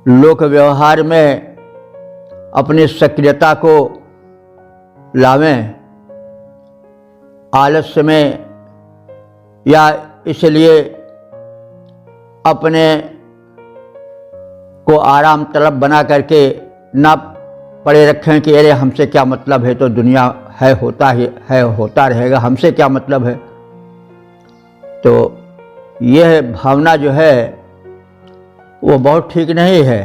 लोक व्यवहार में अपनी सक्रियता को लावें, आलस्य में, या इसलिए अपने को आराम तलब बना करके ना पड़े रखें कि अरे हमसे क्या मतलब है, तो दुनिया है, होता ही है, होता रहेगा, हमसे क्या मतलब है। तो यह भावना जो है वो बहुत ठीक नहीं है,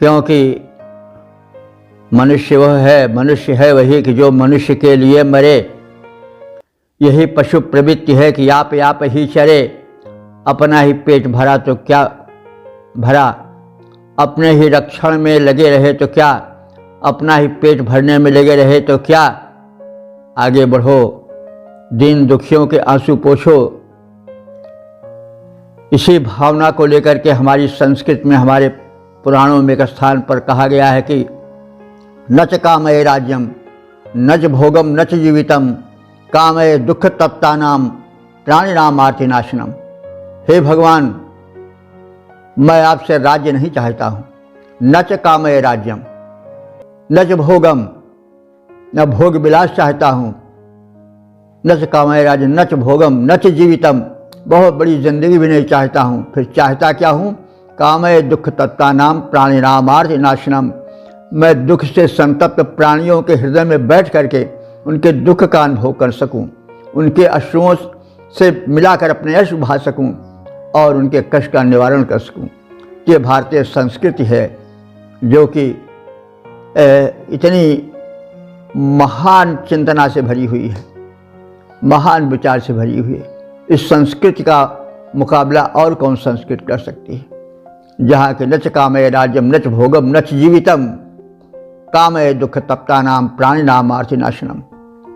क्योंकि मनुष्य है वही कि जो मनुष्य के लिए मरे। यही पशु प्रवृत्ति है कि आप ही चरे, अपना ही पेट भरा तो क्या भरा, अपने ही रक्षण में लगे रहे तो क्या, अपना ही पेट भरने में लगे रहे तो क्या, आगे बढ़ो, दीन दुखियों के आंसू पोंछो। इसी भावना को लेकर के हमारी संस्कृति में, हमारे पुराणों में एक स्थान पर कहा गया है कि न च कामये राज्यम न च भोगम न च जीवितम कामये दुख तप्तानाम प्राणिनाम आर्तिनाशनम। हे भगवान, मैं आपसे राज्य नहीं चाहता हूँ। न च कामये राज्यम न च भोगम, न भोग विलास चाहता हूँ। न च कामये राज्य न च भोगम न च जीवितम, बहुत बड़ी जिंदगी भी नहीं चाहता हूँ। फिर चाहता क्या हूँ? कामये दुख तत्तानाम प्राणिनाम आर्तिनाशनम, मैं दुख से संतप्त प्राणियों के हृदय में बैठ करके उनके दुख का अनुभव कर सकूं, उनके अश्रुओं से मिलाकर अपने अश्रु बहा सकूं और उनके कष्ट का निवारण कर सकूं। ये भारतीय संस्कृति है जो कि इतनी महान चिंतना से भरी हुई है, महान विचार से भरी हुई है। इस संस्कृति का मुकाबला और कौन संस्कृति कर सकती है, जहाँ के न च कामये राज्यम न च भोगम न च जीवितम कामये दुख तप्तानाम प्राणिनाम आर्तिनाशनम।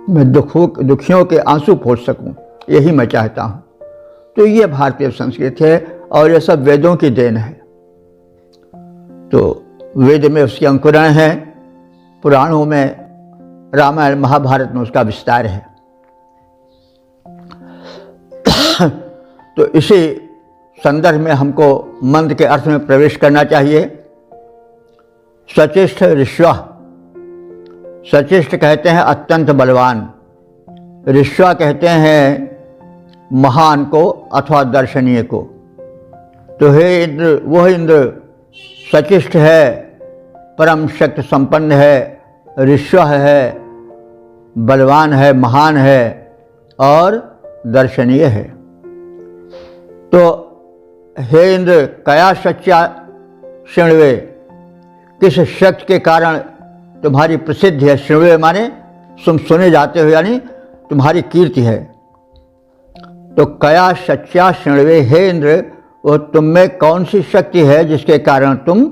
मैं दुखियों के आंसू पोंछ सकूं, यही मैं चाहता हूं। तो ये भारतीय संस्कृति है और ये सब वेदों की देन है। तो वेद में उसके अंकुरण है, पुराणों में, रामायण महाभारत में उसका विस्तार है। तो इसी संदर्भ में हमको मंत्र के अर्थ में प्रवेश करना चाहिए। सचेष्ट ऋष्वा, सचेष्ट कहते हैं अत्यंत बलवान, ऋष्वा कहते हैं महान को अथवा दर्शनीय को। तो हे इंद्र, वह इंद्र सचेष्ट है, परम शक्ति संपन्न है, ऋष्वा है, बलवान है, महान है और दर्शनीय है। तो हे इंद्र, कया सच्चा शृण्वे, किस शक्ति के कारण तुम्हारी प्रसिद्धि है। शृण्वे माने तुम सुने जाते हो, यानी तुम्हारी कीर्ति है। तो कया सच्चा शृण्वे, हे इंद्र, वो तुम में कौन सी शक्ति है जिसके कारण तुम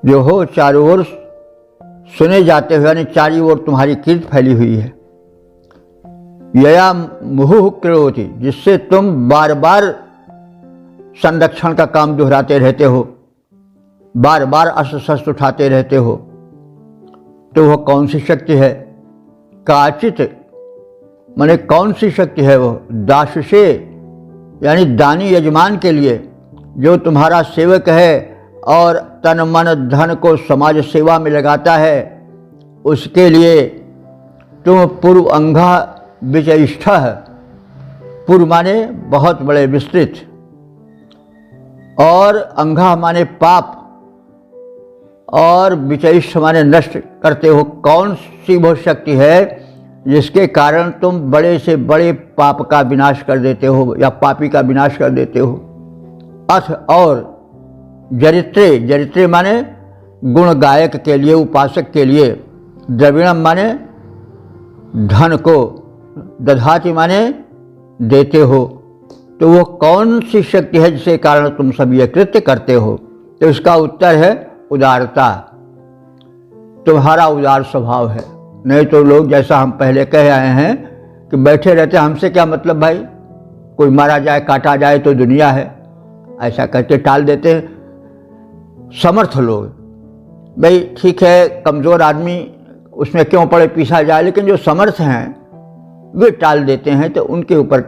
जो हो चारों ओर सुने जाते हो, यानी चारों ओर तुम्हारी कीर्ति फैली हुई है। यया मुहुः करोति, जिससे तुम बार बार संरक्षण का काम दोहराते रहते हो, बार बार अस्त्र शस्त्र उठाते रहते हो। तो वह कौन सी शक्ति है? काचित माने कौन सी शक्ति है? वो दास से, यानी दानी यजमान के लिए, जो तुम्हारा सेवक है और तन मन धन को समाज सेवा में लगाता है, उसके लिए तुम पूर्व अंगा विचयिष्ठ, पूर्व माने बहुत बड़े विस्तृत, और अंगा माने पाप, और विचयिष्ठ माने नष्ट करते हो। कौन सी वो शक्ति है जिसके कारण तुम बड़े से बड़े पाप का विनाश कर देते हो या पापी का विनाश कर देते हो। अथ और जरित्रे, जरित्रे माने गुण गायक के लिए, उपासक के लिए। द्रविणम माने धन को, दधाति माने देते हो। तो वो कौन सी शक्ति है जिसके कारण तुम सब ये कृत्य करते हो? तो इसका उत्तर है उदारता। तुम्हारा उदार स्वभाव है। नहीं तो लोग, जैसा हम पहले कह आए हैं कि बैठे रहते हमसे क्या मतलब भाई, कोई मारा जाए काटा जाए तो दुनिया है, ऐसा करके टाल देते हैं समर्थ लोग। भाई ठीक है, कमज़ोर आदमी उसमें क्यों पड़े पीसा जाए, लेकिन जो समर्थ हैं वे टाल देते हैं। तो उनके ऊपर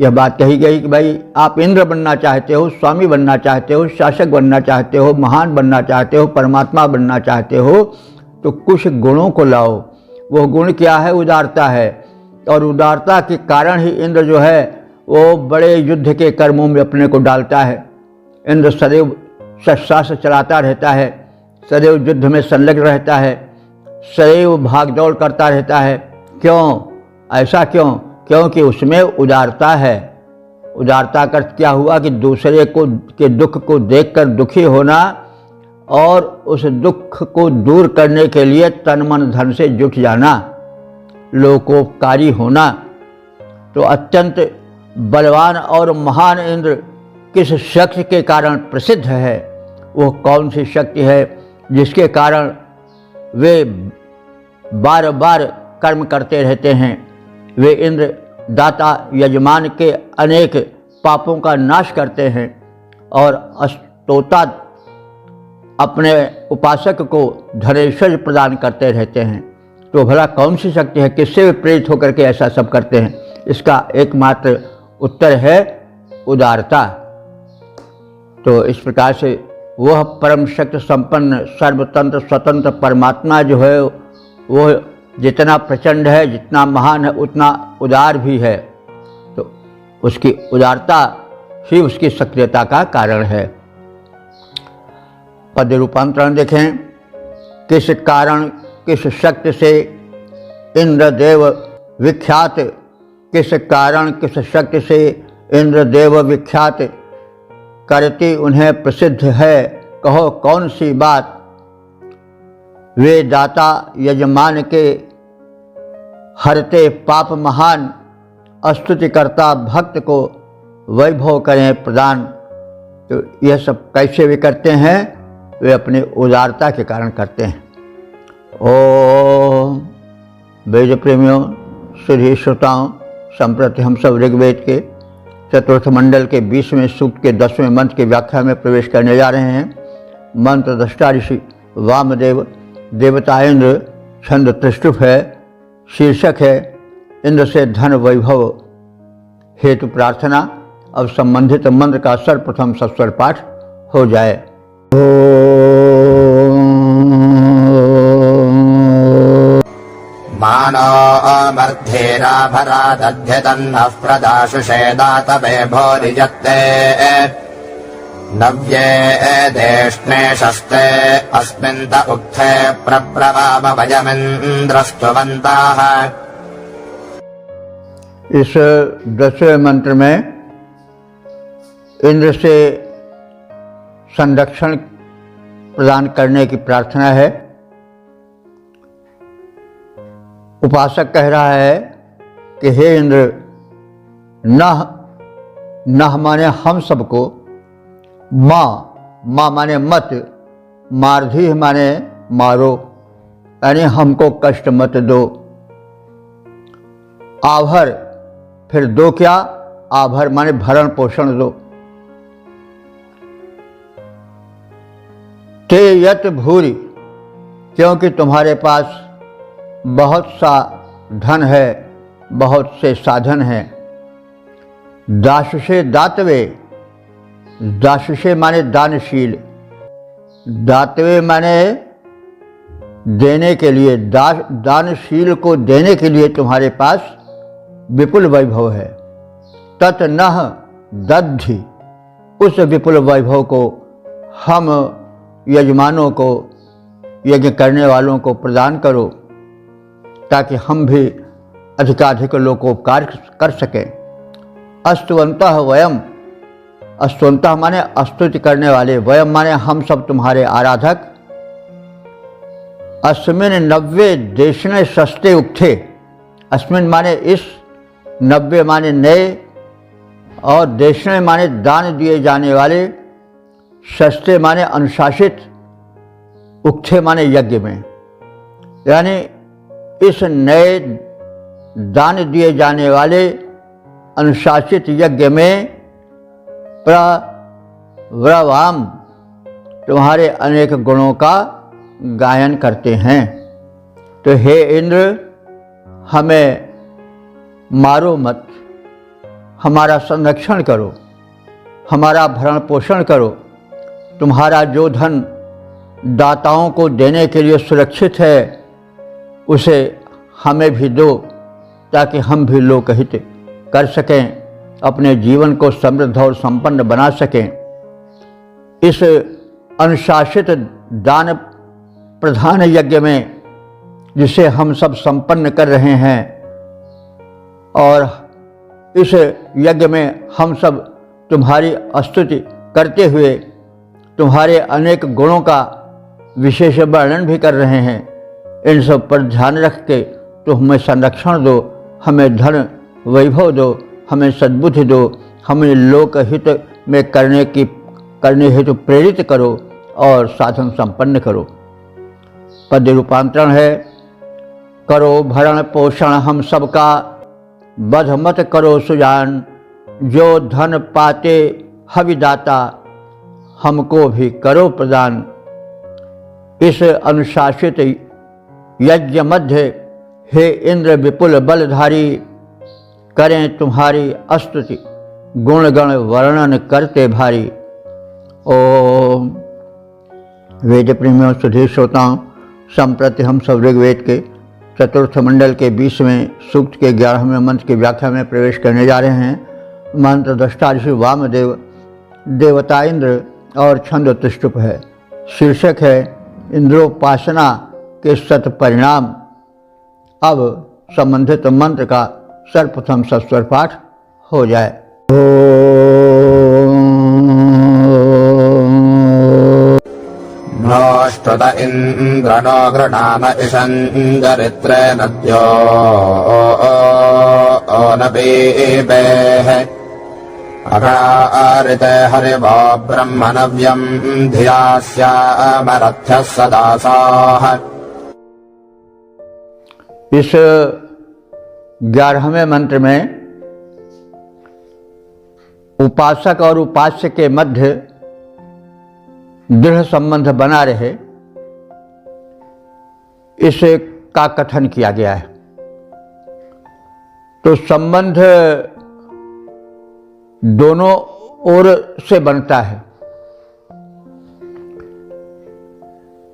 यह बात कही गई कि भाई आप इंद्र बनना चाहते हो, स्वामी बनना चाहते हो, शासक बनना चाहते हो, महान बनना चाहते हो, परमात्मा बनना चाहते हो, तो कुछ गुणों को लाओ। वो गुण क्या है? उदारता है। और उदारता के कारण ही इंद्र जो है वो बड़े युद्ध के कर्मों में अपने को डालता है। इंद्र सदैव शस्त्रास्त्र चलाता रहता है, सदैव युद्ध में संलग्न रहता है, सदैव भाग दौड़ करता रहता है। क्यों? ऐसा क्यों? क्योंकि उसमें उदारता है। उदारता का क्या हुआ कि दूसरे को के दुख को देखकर दुखी होना और उस दुख को दूर करने के लिए तन मन धन से जुट जाना, लोकोपकारी होना। तो अत्यंत बलवान और महान इंद्र किस शक्ति के कारण प्रसिद्ध है? वो कौन सी शक्ति है जिसके कारण वे बार बार कर्म करते रहते हैं? वे इंद्र दाता यजमान के अनेक पापों का नाश करते हैं और स्तोता अपने उपासक को धनेश्वर प्रदान करते रहते हैं। तो भला कौन सी शक्ति है, किससे वे प्रेरित होकर के ऐसा सब करते हैं? इसका एकमात्र उत्तर है उदारता। तो इस प्रकार से वह परम शक्ति संपन्न सर्वतंत्र स्वतंत्र परमात्मा जो है वो जितना प्रचंड है, जितना महान है, उतना उदार भी है। तो उसकी उदारता ही उसकी सक्रियता का कारण है। पद रूपांतरण देखें। किस कारण किस शक्ति से इंद्रदेव विख्यात, किस कारण किस शक्ति से इंद्रदेव विख्यात करती उन्हें प्रसिद्ध है, कहो कौन सी बात? वे दाता यजमान के हरते पाप महान, स्तुतिकर्ता भक्त को वैभव करें प्रदान। तो यह सब कैसे वे करते हैं? वे अपने उदारता के कारण करते हैं। ओम वेद प्रेमियों, श्री श्रोताओं, संप्रति हम सब ऋग्वेद के चतुर्थ मंडल के 20वें सूक्त के 10वें मंत्र की व्याख्या में प्रवेश करने जा रहे हैं। मंत्र दृष्टा ऋषि वामदेव, देवता इंद्र, छंद त्रिष्टुप है, शीर्षक है इंद्र से धन वैभव हेतु प्रार्थना। अब संबंधित मंत्र का सर्वप्रथम सस्वर पाठ हो जाए। मानो अमर्धेराभरा दध्यतन्नः प्रदाशुषे दातवे भोरिजत्ते नव्ये देष्णे शस्ते अस्मिन्त उक्थे प्रब्रवाम वयमिन्द्रस्तुवन्ताः। इस 10वें मंत्र में इंद्र से संरक्षण प्रदान करने की प्रार्थना है। उपासक कह रहा है कि हे इंद्र, नह माने हम सबको, माँ माने मत, मारधी माने मारो, यानी हमको कष्ट मत दो। आभर, फिर दो क्या? आभर माने भरण पोषण दो। ते यत भूरि, क्योंकि तुम्हारे पास बहुत सा धन है, बहुत से साधन हैं। दाशुषे दातवे, दाशुषे माने दानशील, दातवे माने देने के लिए, दानशील को देने के लिए तुम्हारे पास विपुल वैभव है। तत् नः दद्धि, उस विपुल वैभव को हम यजमानों को, यज्ञ करने वालों को प्रदान करो, ताकि हम भी अधिकाधिक लोकोपकार कर सकें। अस्तुवन्तः वयम, अस्तुवन्तः माने स्तुति करने वाले, वयम माने हम सब तुम्हारे आराधक। अस्मिन् नव्ये देशने सस्ते उक्थे, अस्मिन् माने इस, नव्य माने नए, और देशने माने दान दिए जाने वाले, सस्ते माने अनुशासित, उक्थे माने यज्ञ में। यानी इस नए दान दिए जाने वाले अनुशासित यज्ञ में प्रवराम तुम्हारे अनेक गुणों का गायन करते हैं। तो हे इंद्र, हमें मारो मत, हमारा संरक्षण करो, हमारा भरण पोषण करो। तुम्हारा जो धन दाताओं को देने के लिए सुरक्षित है उसे हमें भी दो, ताकि हम भी लोकहित कर सकें, अपने जीवन को समृद्ध और संपन्न बना सकें। इस अनुशासित दान प्रधान यज्ञ में जिसे हम सब संपन्न कर रहे हैं, और इस यज्ञ में हम सब तुम्हारी स्तुति करते हुए तुम्हारे अनेक गुणों का विशेष वर्णन भी कर रहे हैं। इन सब पर ध्यान रख के तो हमें संरक्षण दो, हमें धन वैभव दो, हमें सद्बुद्धि दो, हमें लोकहित में करने हेतु प्रेरित करो और साधन संपन्न करो। पद्य रूपांतरण है, करो भरण पोषण हम सबका, बध मत करो सुजान, जो धन पाते हविदाता, हमको भी करो प्रदान। इस अनुशासित यज्ञ मध्य हे इंद्र विपुल बलधारी, करें तुम्हारी स्तुति, गुण गण वर्णन करते भारी। ओम। वेद प्रेमियों सुधीर श्रोताओं, संप्रति हम सब ऋग्वेद के चतुर्थ मंडल के 20वें सूक्त के 11वें मंत्र की व्याख्या में प्रवेश करने जा रहे हैं। मंत्र दृष्टा ऋषि वामदेव, देवता इंद्र और छंद तुष्टुप है। शीर्षक है इंद्रोपासना के सत परिणाम। अब संबंधित मंत्र का सर्वप्रथम सस्वर पाठ हो जाए। नोष्टुत इन्द्रनो गृणाम इषञ्जरित्रे नद्यो नपीपेः अघारिते हरिवो ब्रह्मणव्यम् धिया स्यामरथ्यः सदासाः। इस 11वें मंत्र में उपासक और उपास्य के मध्य दृढ़ संबंध बना रहे, इसे का कथन किया गया है। तो संबंध दोनों ओर से बनता है।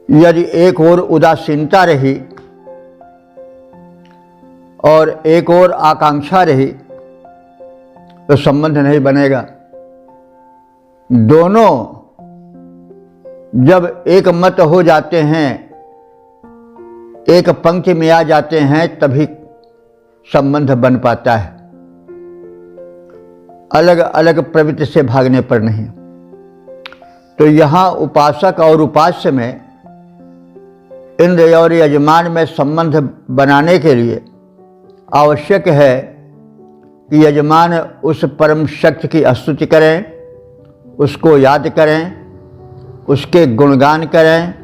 यदि एक ओर उदासीनता रही और एक ओर आकांक्षा रही तो संबंध नहीं बनेगा। दोनों जब एक मत हो जाते हैं, एक पंक्ति में आ जाते हैं, तभी संबंध बन पाता है, अलग अलग प्रवृत्ति से भागने पर नहीं। तो यहाँ उपासक और उपास्य में, इंद्र और यजमान में संबंध बनाने के लिए आवश्यक है कि यजमान उस परम शक्ति की स्तुति करें, उसको याद करें, उसके गुणगान करें,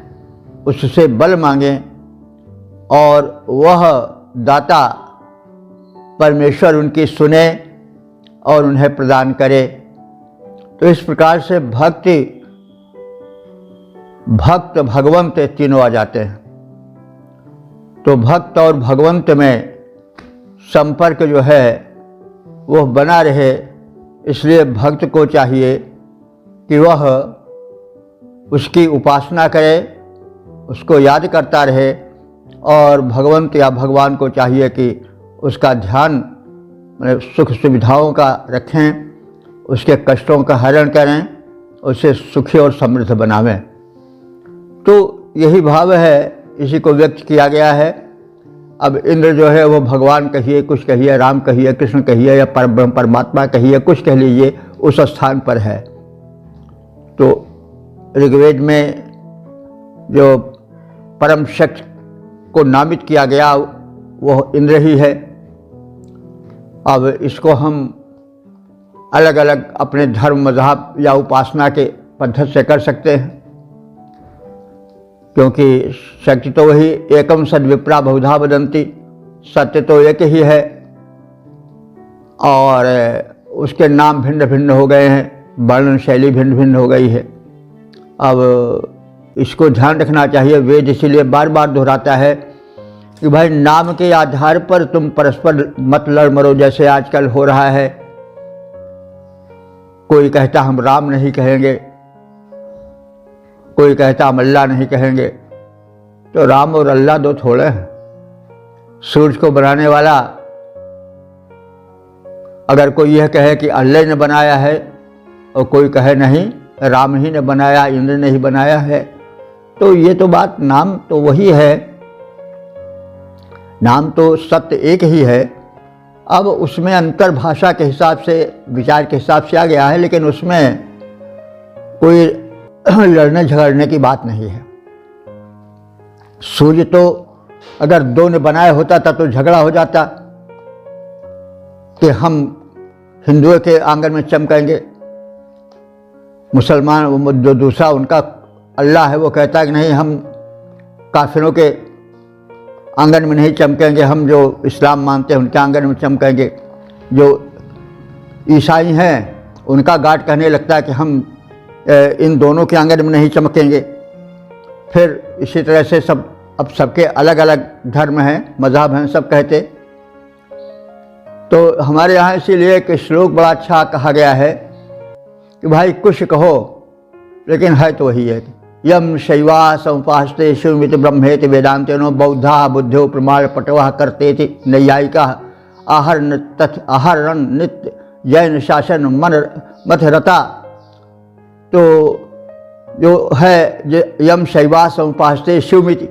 उससे बल मांगें और वह दाता परमेश्वर उनकी सुने और उन्हें प्रदान करे। तो इस प्रकार से भक्त भगवंत तीनों आ जाते हैं। तो भक्त और भगवंत में संपर्क जो है वह बना रहे, इसलिए भक्त को चाहिए कि वह उसकी उपासना करे, उसको याद करता रहे, और भगवंत या भगवान को चाहिए कि उसका ध्यान मतलब सुख सुविधाओं का रखें, उसके कष्टों का हरण करें, उसे सुखी और समृद्ध बनावें। तो यही भाव है, इसी को व्यक्त किया गया है। अब इंद्र जो है वो भगवान कहिए, कुछ कहिए, राम कहिए, कृष्ण कहिए, या परमात्मा कहिए, कुछ कह लीजिए, उस स्थान पर है। तो ऋग्वेद में जो परम शक्ति को नामित किया गया वो इंद्र ही है। अब इसको हम अलग अलग अपने धर्म मजहब या उपासना के पद्धति से कर सकते हैं, क्योंकि शक्ति तो वही एकम सद विप्रा बहुधा वदंती, सत्य तो एक ही है और उसके नाम भिन्न भिन्न हो गए हैं, वर्णन शैली भिन्न भिन्न हो गई है। अब इसको ध्यान रखना चाहिए। वेद इसीलिए बार बार दोहराता है कि भाई नाम के आधार पर तुम परस्पर मत लड़ मरो, जैसे आजकल हो रहा है। कोई कहता हम राम नहीं कहेंगे, कोई कहता हम अल्लाह नहीं कहेंगे। तो राम और अल्लाह दो थोड़े हैं। सूरज को बनाने वाला अगर कोई यह कहे कि अल्लाह ने बनाया है और कोई कहे नहीं राम ही ने बनाया, इंद्र ने ही बनाया है, तो ये तो बात, नाम तो वही है, नाम तो सत्य एक ही है। अब उसमें अंतर भाषा के हिसाब से, विचार के हिसाब से आ गया है, लेकिन उसमें कोई लड़ने झगड़ने की बात नहीं है। सूर्य तो अगर दो ने बनाया होता था तो झगड़ा हो जाता कि हम हिंदुओं के आंगन में चमकेंगे, मुसलमान जो दूसरा उनका अल्लाह है वो कहता है कि नहीं हम काफिरों के आंगन में नहीं चमकेंगे, हम जो इस्लाम मानते हैं उनके आंगन में चमकेंगे। जो ईसाई हैं उनका गार्ड कहने लगता है कि हम इन दोनों के आंगन में नहीं चमकेंगे। फिर इसी तरह से सब, अब सबके अलग अलग धर्म हैं, मज़हब हैं, सब कहते। तो हमारे यहाँ इसीलिए एक श्लोक बड़ा अच्छा कहा गया है कि भाई कुछ कहो लेकिन है तो वही है। यम शैवा समुपास्ते शिवमित ब्रह्मेति वेदांतेनो बौद्धा बुद्धो प्रमाण पटवा करते नैयायिका आहरण नित्य जैन शासन मन मथरता। तो जो है यम शैवा समुपास्ते शिवमिति,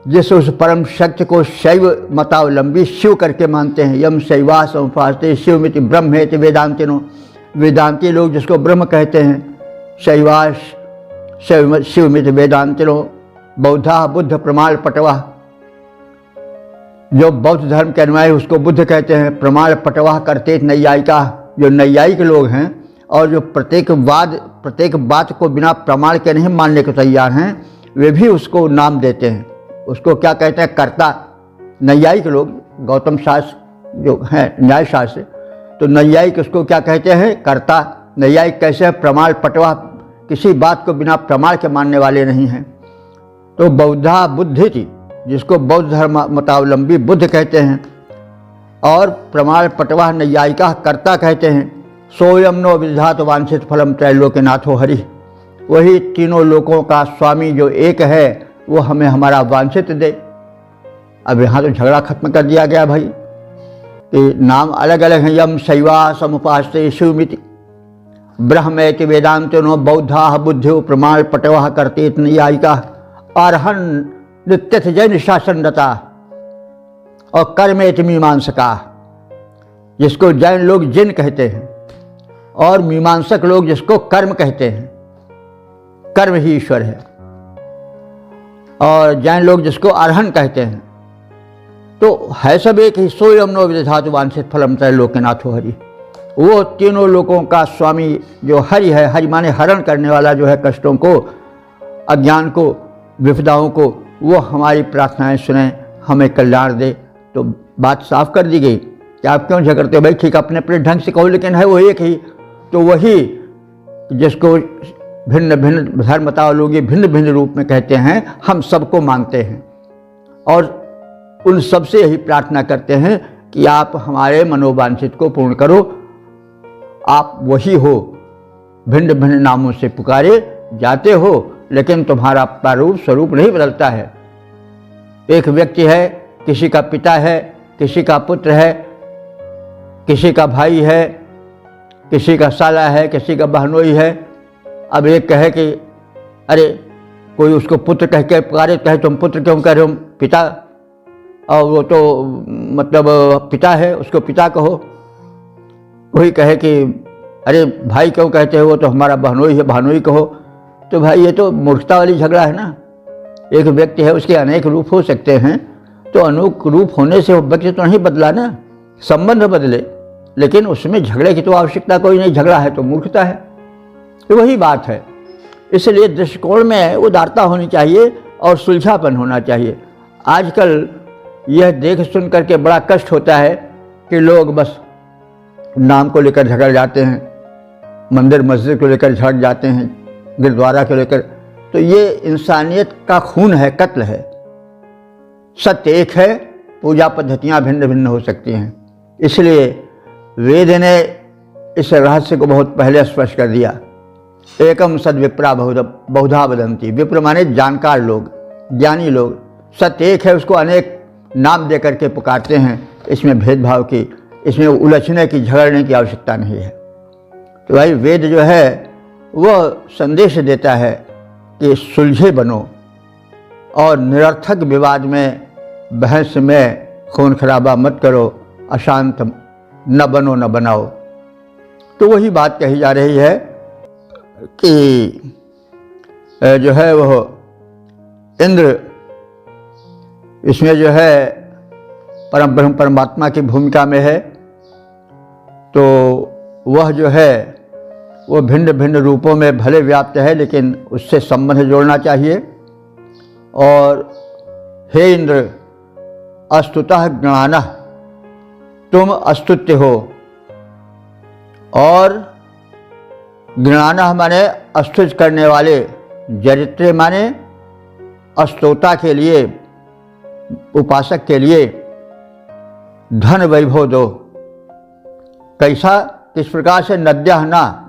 जिस उस परम शक्ति को शैव मतावलंबी शिव करके मानते हैं। यम शैवा समुपास्ते शिवमिति ब्रह्मेति वेदांतिनो, वेदांती लोग जिसको ब्रह्म कहते हैं। शैवाश शिवमित वेदांतिनो बौद्धा बुद्ध प्रमाण पटवा, जो बौद्ध धर्म के अनुयायी उसको बुद्ध कहते हैं। प्रमाण पटवा करते नैयायिका, जो नैयायिक लोग हैं और जो प्रत्येक बात को बिना प्रमाण के नहीं मानने को तैयार हैं, वे भी उसको नाम देते हैं। उसको क्या कहते हैं? कर्ता। नैयायिक लोग, गौतम शास्त्र जो है न्याय शास्त्र, तो नैयायिक उसको क्या कहते हैं? कर्ता। नैयायिक कैसे हैं? प्रमाण पटवा, किसी बात को बिना प्रमाण के मानने वाले नहीं हैं। तो बौद्धा बुद्धि थी, जिसको बौद्ध धर्म मतावलंबी बुद्ध कहते हैं, और प्रमाण पटवा नैयायिका कर्ता कहते हैं। सोयम नो विधात वांछित फलम त्रैलोक्यनाथो हरि, वही तीनों लोकों का स्वामी जो एक है वो हमें हमारा वांछित दे। अब यहाँ तो झगड़ा खत्म कर दिया गया भाई कि नाम अलग अलग हैं। यम शैवा समुपास्ते शिवमिति ब्रह्मेति वेदांतिनो बौद्धा बुद्धो प्रमाण पटवा करते नैयायिका अर्हन नित्यथ जैन शासनरता और कर्मेति मीमांसका, जिसको जैन लोग जिन कहते हैं और मीमांसक लोग जिसको कर्म कहते हैं। कर्म ही ईश्वर है। और जैन लोग जिसको अर्हन कहते हैं। तो है सब एक ही। सोयम नो विधातु वांछित फलम त्रैलोक्यनाथो हरि, वो तीनों लोगों का स्वामी जो हरि है। हरि माने हरण करने वाला जो है, कष्टों को, अज्ञान को, विपदाओं को, वो हमारी प्रार्थनाएं सुने, हमें कल्याण दे। तो बात साफ कर दी गई कि आप क्यों झगड़ते हो भाई? ठीक, अपने अपने ढंग से कहो, लेकिन है वो एक ही। तो वही जिसको भिन्न भिन्न धर्मतावलंबी भिन्न भिन्न रूप में कहते हैं, हम सबको मानते हैं और उन सबसे यही प्रार्थना करते हैं कि आप हमारे मनोवांछित को पूर्ण करो। आप वही हो, भिन्न भिन्न नामों से पुकारे जाते हो, लेकिन तुम्हारा प्रारूप स्वरूप नहीं बदलता है। एक व्यक्ति है, किसी का पिता है, किसी का पुत्र है, किसी का भाई है, किसी का साला है, किसी का बहनोई है। अब एक कहे कि अरे कोई उसको पुत्र कह के पुकारे, कहे तुम पुत्र क्यों कह रहे हो? पिता, और वो तो मतलब पिता है, उसको पिता कहो। वही कहे कि अरे भाई क्यों कहते हो? वो तो हमारा बहनोई है, बहनोई कहो। तो भाई ये तो मूर्खता वाली झगड़ा है ना। एक व्यक्ति है, उसके अनेक रूप हो सकते हैं, तो अनेक रूप होने से वो व्यक्ति तो नहीं बदला ना, संबंध बदले, लेकिन उसमें झगड़े की तो आवश्यकता कोई नहीं। झगड़ा है तो मूर्खता है। तो वही बात है। इसलिए दृष्टिकोण में उदारता होनी चाहिए और सुलझापन होना चाहिए। आजकल यह देख सुन करके बड़ा कष्ट होता है कि लोग बस नाम को लेकर झगड़ जाते हैं, मंदिर मस्जिद को लेकर झगड़ जाते हैं, गुरुद्वारा को लेकर। तो ये इंसानियत का खून है, कत्ल है। सत्य एक है, पूजा पद्धतियाँ भिन्न भिन्न हो सकती हैं। इसलिए वेद ने इस रहस्य को बहुत पहले स्पष्ट कर दिया। एकम सद विप्रा बहुधा वदंती। विप्र माने जानकार लोग, ज्ञानी लोग। सत्य एक है, उसको अनेक नाम दे करके पुकारते हैं। इसमें भेदभाव की, इसमें उलझने की, झगड़ने की आवश्यकता नहीं है। तो भाई वेद जो है वह संदेश देता है कि सुलझे बनो और निरर्थक विवाद में, बहस में खून खराबा मत करो, अशांत न बनो न बनाओ। तो वही बात कही जा रही है कि जो है वह इंद्र इसमें जो है परम ब्रह्म परमात्मा की भूमिका में है। तो वह जो है वो भिन्न भिन्न रूपों में भले व्याप्त है, लेकिन उससे संबंध जोड़ना चाहिए। और हे इंद्र अस्तुतः गणानः, तुम अस्तुत्य हो। और गणानः माने अस्तुत करने वाले, जरित्रे माने अस्तोता के लिए, उपासक के लिए धन वैभव दो। कैसा, किस प्रकार से? नद्यः ना,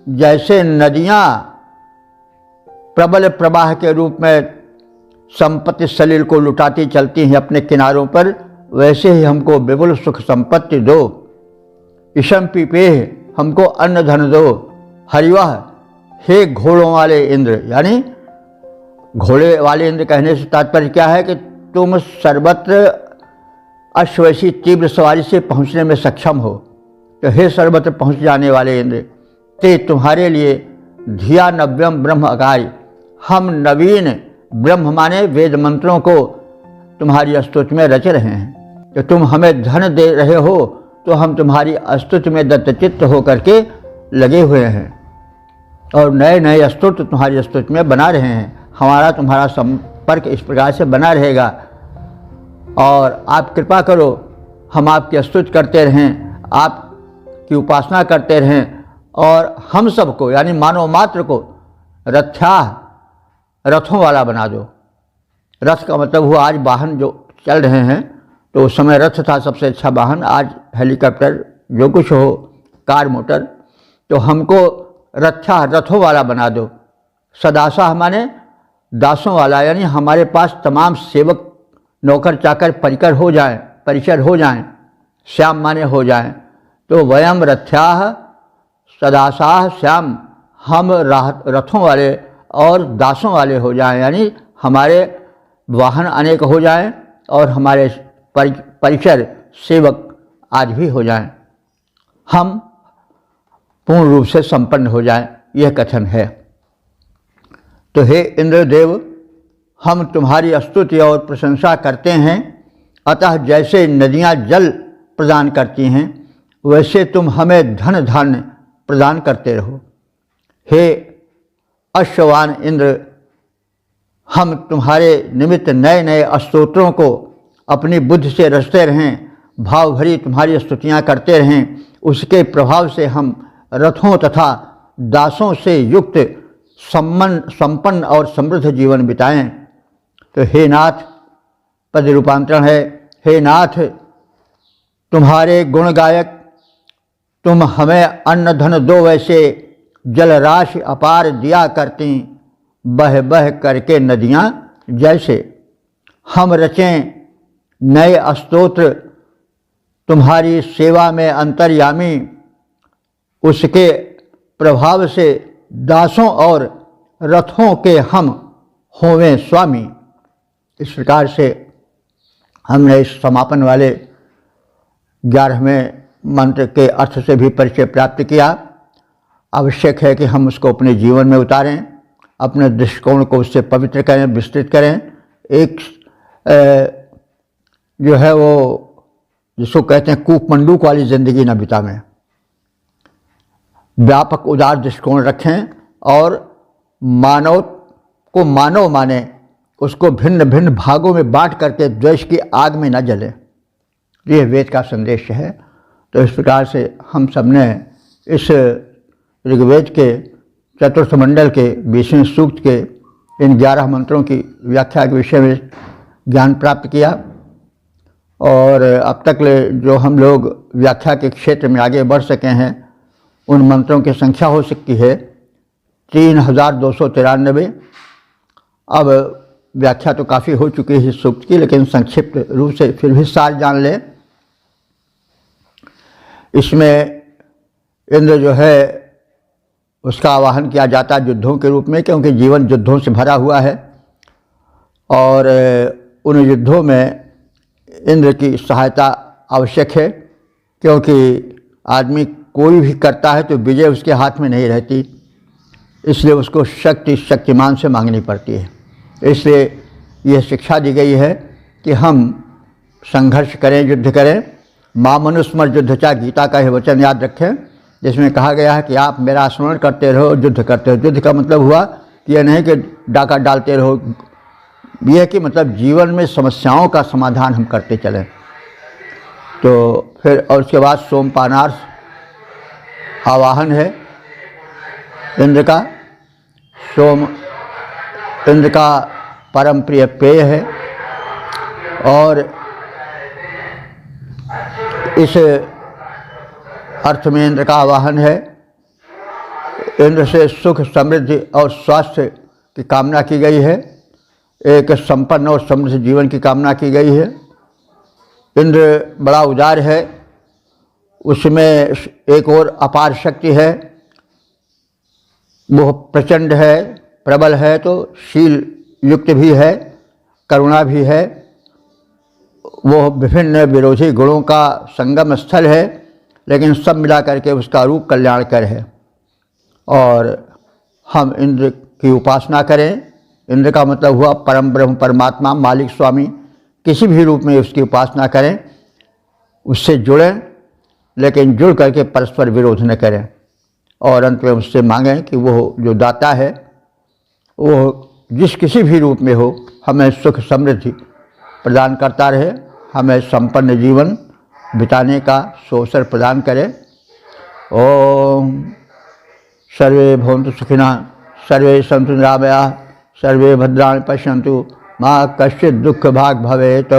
जैसे नदियाँ प्रबल प्रवाह के रूप में संपत्ति सलिल को लुटाती चलती हैं अपने किनारों पर, वैसे ही हमको विपुल सुख संपत्ति दो। इशम पीपेह, हमको अन्न धन दो। हरिवाह, हे घोड़ों वाले इंद्र, यानी घोड़े वाले इंद्र कहने से तात्पर्य क्या है कि तुम सर्वत्र अश्वैसी तीव्र सवारी से पहुंचने में सक्षम हो। तो हे सर्वत्र पहुंच जाने वाले इंद्र, ते तुम्हारे लिए धिया नव्यम ब्रह्म अकार्य, हम नवीन ब्रह्म माने वेद मंत्रों को तुम्हारी स्तुति में रच रहे हैं। तो तुम हमें धन दे रहे हो, तो हम तुम्हारी स्तुति में दत्तचित्त होकर के लगे हुए हैं और नए नए स्तुति तुम्हारी स्तुति में बना रहे हैं। हमारा तुम्हारा संपर्क इस प्रकार से बना रहेगा और आप कृपा करो, हम आपकी स्तुति करते रहें, आपकी उपासना करते रहें और हम सबको यानी मानव मात्र को रथों वाला बना दो। रथ का मतलब हुआ आज वाहन जो चल रहे हैं, तो उस समय रथ था सबसे अच्छा वाहन, आज हेलीकॉप्टर जो कुछ हो, कार मोटर। तो हमको रथों वाला बना दो। सदासा माने दासों वाला, यानी हमारे पास तमाम सेवक नौकर चाकर परिचर हो जाएं, श्याम माने हो जाएं। तो वयम रथ्याः सदासाः श्याम, हम रथों वाले और दासों वाले हो जाएं, यानी हमारे वाहन अनेक हो जाएं और हमारे परिचर सेवक आज भी हो जाएं, हम पूर्ण रूप से संपन्न हो जाएं, यह कथन है। तो हे इंद्रदेव, हम तुम्हारी स्तुति और प्रशंसा करते हैं। अतः जैसे नदियाँ जल प्रदान करती हैं, वैसे तुम हमें धन धान्य प्रदान करते रहो। हे अश्ववान इंद्र, हम तुम्हारे निमित्त नए नए स्तोत्रों को अपनी बुद्धि से रचते रहें, भाव भरी तुम्हारी स्तुतियाँ करते रहें। उसके प्रभाव से हम रथों तथा दासों से युक्त संपन्न और समृद्ध जीवन बिताएं। तो हे नाथ, पद रूपांतरण है, हे नाथ तुम्हारे गुण गायक, तुम हमें अन्न धन दो, वैसे जल राशि अपार दिया करती बह बह करके नदियाँ जैसे। हम रचें नए स्तोत्र तुम्हारी सेवा में अंतर्यामी, उसके प्रभाव से दासों और रथों के हम होवें स्वामी। इस प्रकार से हमने इस समापन वाले 11वें मंत्र के अर्थ से भी परिचय प्राप्त किया। आवश्यक है कि हम उसको अपने जीवन में उतारें, अपने दृष्टिकोण को उससे पवित्र करें, विस्तृत करें। एक जो है वो जिसको कहते हैं कूप मंडूक वाली ज़िंदगी न बितावें, व्यापक उदार दृष्टिकोण रखें और मानव को मानव माने, उसको भिन्न भिन्न भागों में बांट करके द्वेष की आग में न जले। ये वेद का संदेश है। तो इस प्रकार से हम सब ने इस ऋग्वेद के चतुर्थ मंडल के 20वें सूक्त के इन 11 मंत्रों की व्याख्या के विषय में ज्ञान प्राप्त किया। और अब तक जो हम लोग व्याख्या के क्षेत्र में आगे बढ़ सके हैं उन मंत्रों की संख्या हो सकती है 3293। अब व्याख्या तो काफ़ी हो चुकी है इस सूक्त की, लेकिन संक्षिप्त रूप से फिर भी सार जान लें। इसमें इंद्र जो है उसका आवाहन किया जाता है युद्धों के रूप में, क्योंकि जीवन युद्धों से भरा हुआ है और उन युद्धों में इंद्र की सहायता आवश्यक है, क्योंकि आदमी कोई भी करता है तो विजय उसके हाथ में नहीं रहती, इसलिए उसको शक्ति शक्तिमान से मांगनी पड़ती है। इसलिए यह शिक्षा दी गई है कि हम संघर्ष करें, युद्ध करें। मां मनुस्मर युद्धचा, गीता का यह वचन याद रखें, जिसमें कहा गया है कि आप मेरा स्मरण करते रहो, युद्ध करते रहो। युद्ध का मतलब हुआ कि यह नहीं कि डाका डालते रहो, यह कि मतलब जीवन में समस्याओं का समाधान हम करते चलें। तो फिर और उसके बाद सोमपानार्थ आवाहन है इंद्र का। सोम इंद्र का परम प्रिय पेय है और इस अर्थ में इंद्र का आवाहन है। इंद्र से सुख, समृद्धि और स्वास्थ्य की कामना की गई है। एक संपन्न और समृद्ध जीवन की कामना की गई है। इंद्र बड़ा उदार है, उसमें एक और अपार शक्ति है, वो प्रचंड है, प्रबल है, तो शील युक्त भी है, करुणा भी है। वो विभिन्न विरोधी गुणों का संगम स्थल है, लेकिन सब मिला करके उसका रूप कल्याणकर है। और हम इंद्र की उपासना करें। इंद्र का मतलब हुआ परम ब्रह्म, परमात्मा, मालिक, स्वामी। किसी भी रूप में उसकी उपासना करें, उससे जुड़ें, लेकिन जुड़ करके परस्पर विरोध न करें। और अंत में उससे मांगें कि वो जो दाता है वो जिस किसी भी रूप में हो हमें सुख समृद्धि प्रदान करता रहे, हमें संपन्न जीवन बिताने का अवसर प्रदान करे। ओम सर्वे भवन्तु सुखिनः, सर्वे सन्तु निरामयाः, सर्वे भद्राणि पश्यन्तु, मा कश्चित् दुःख भाग् भवेत्।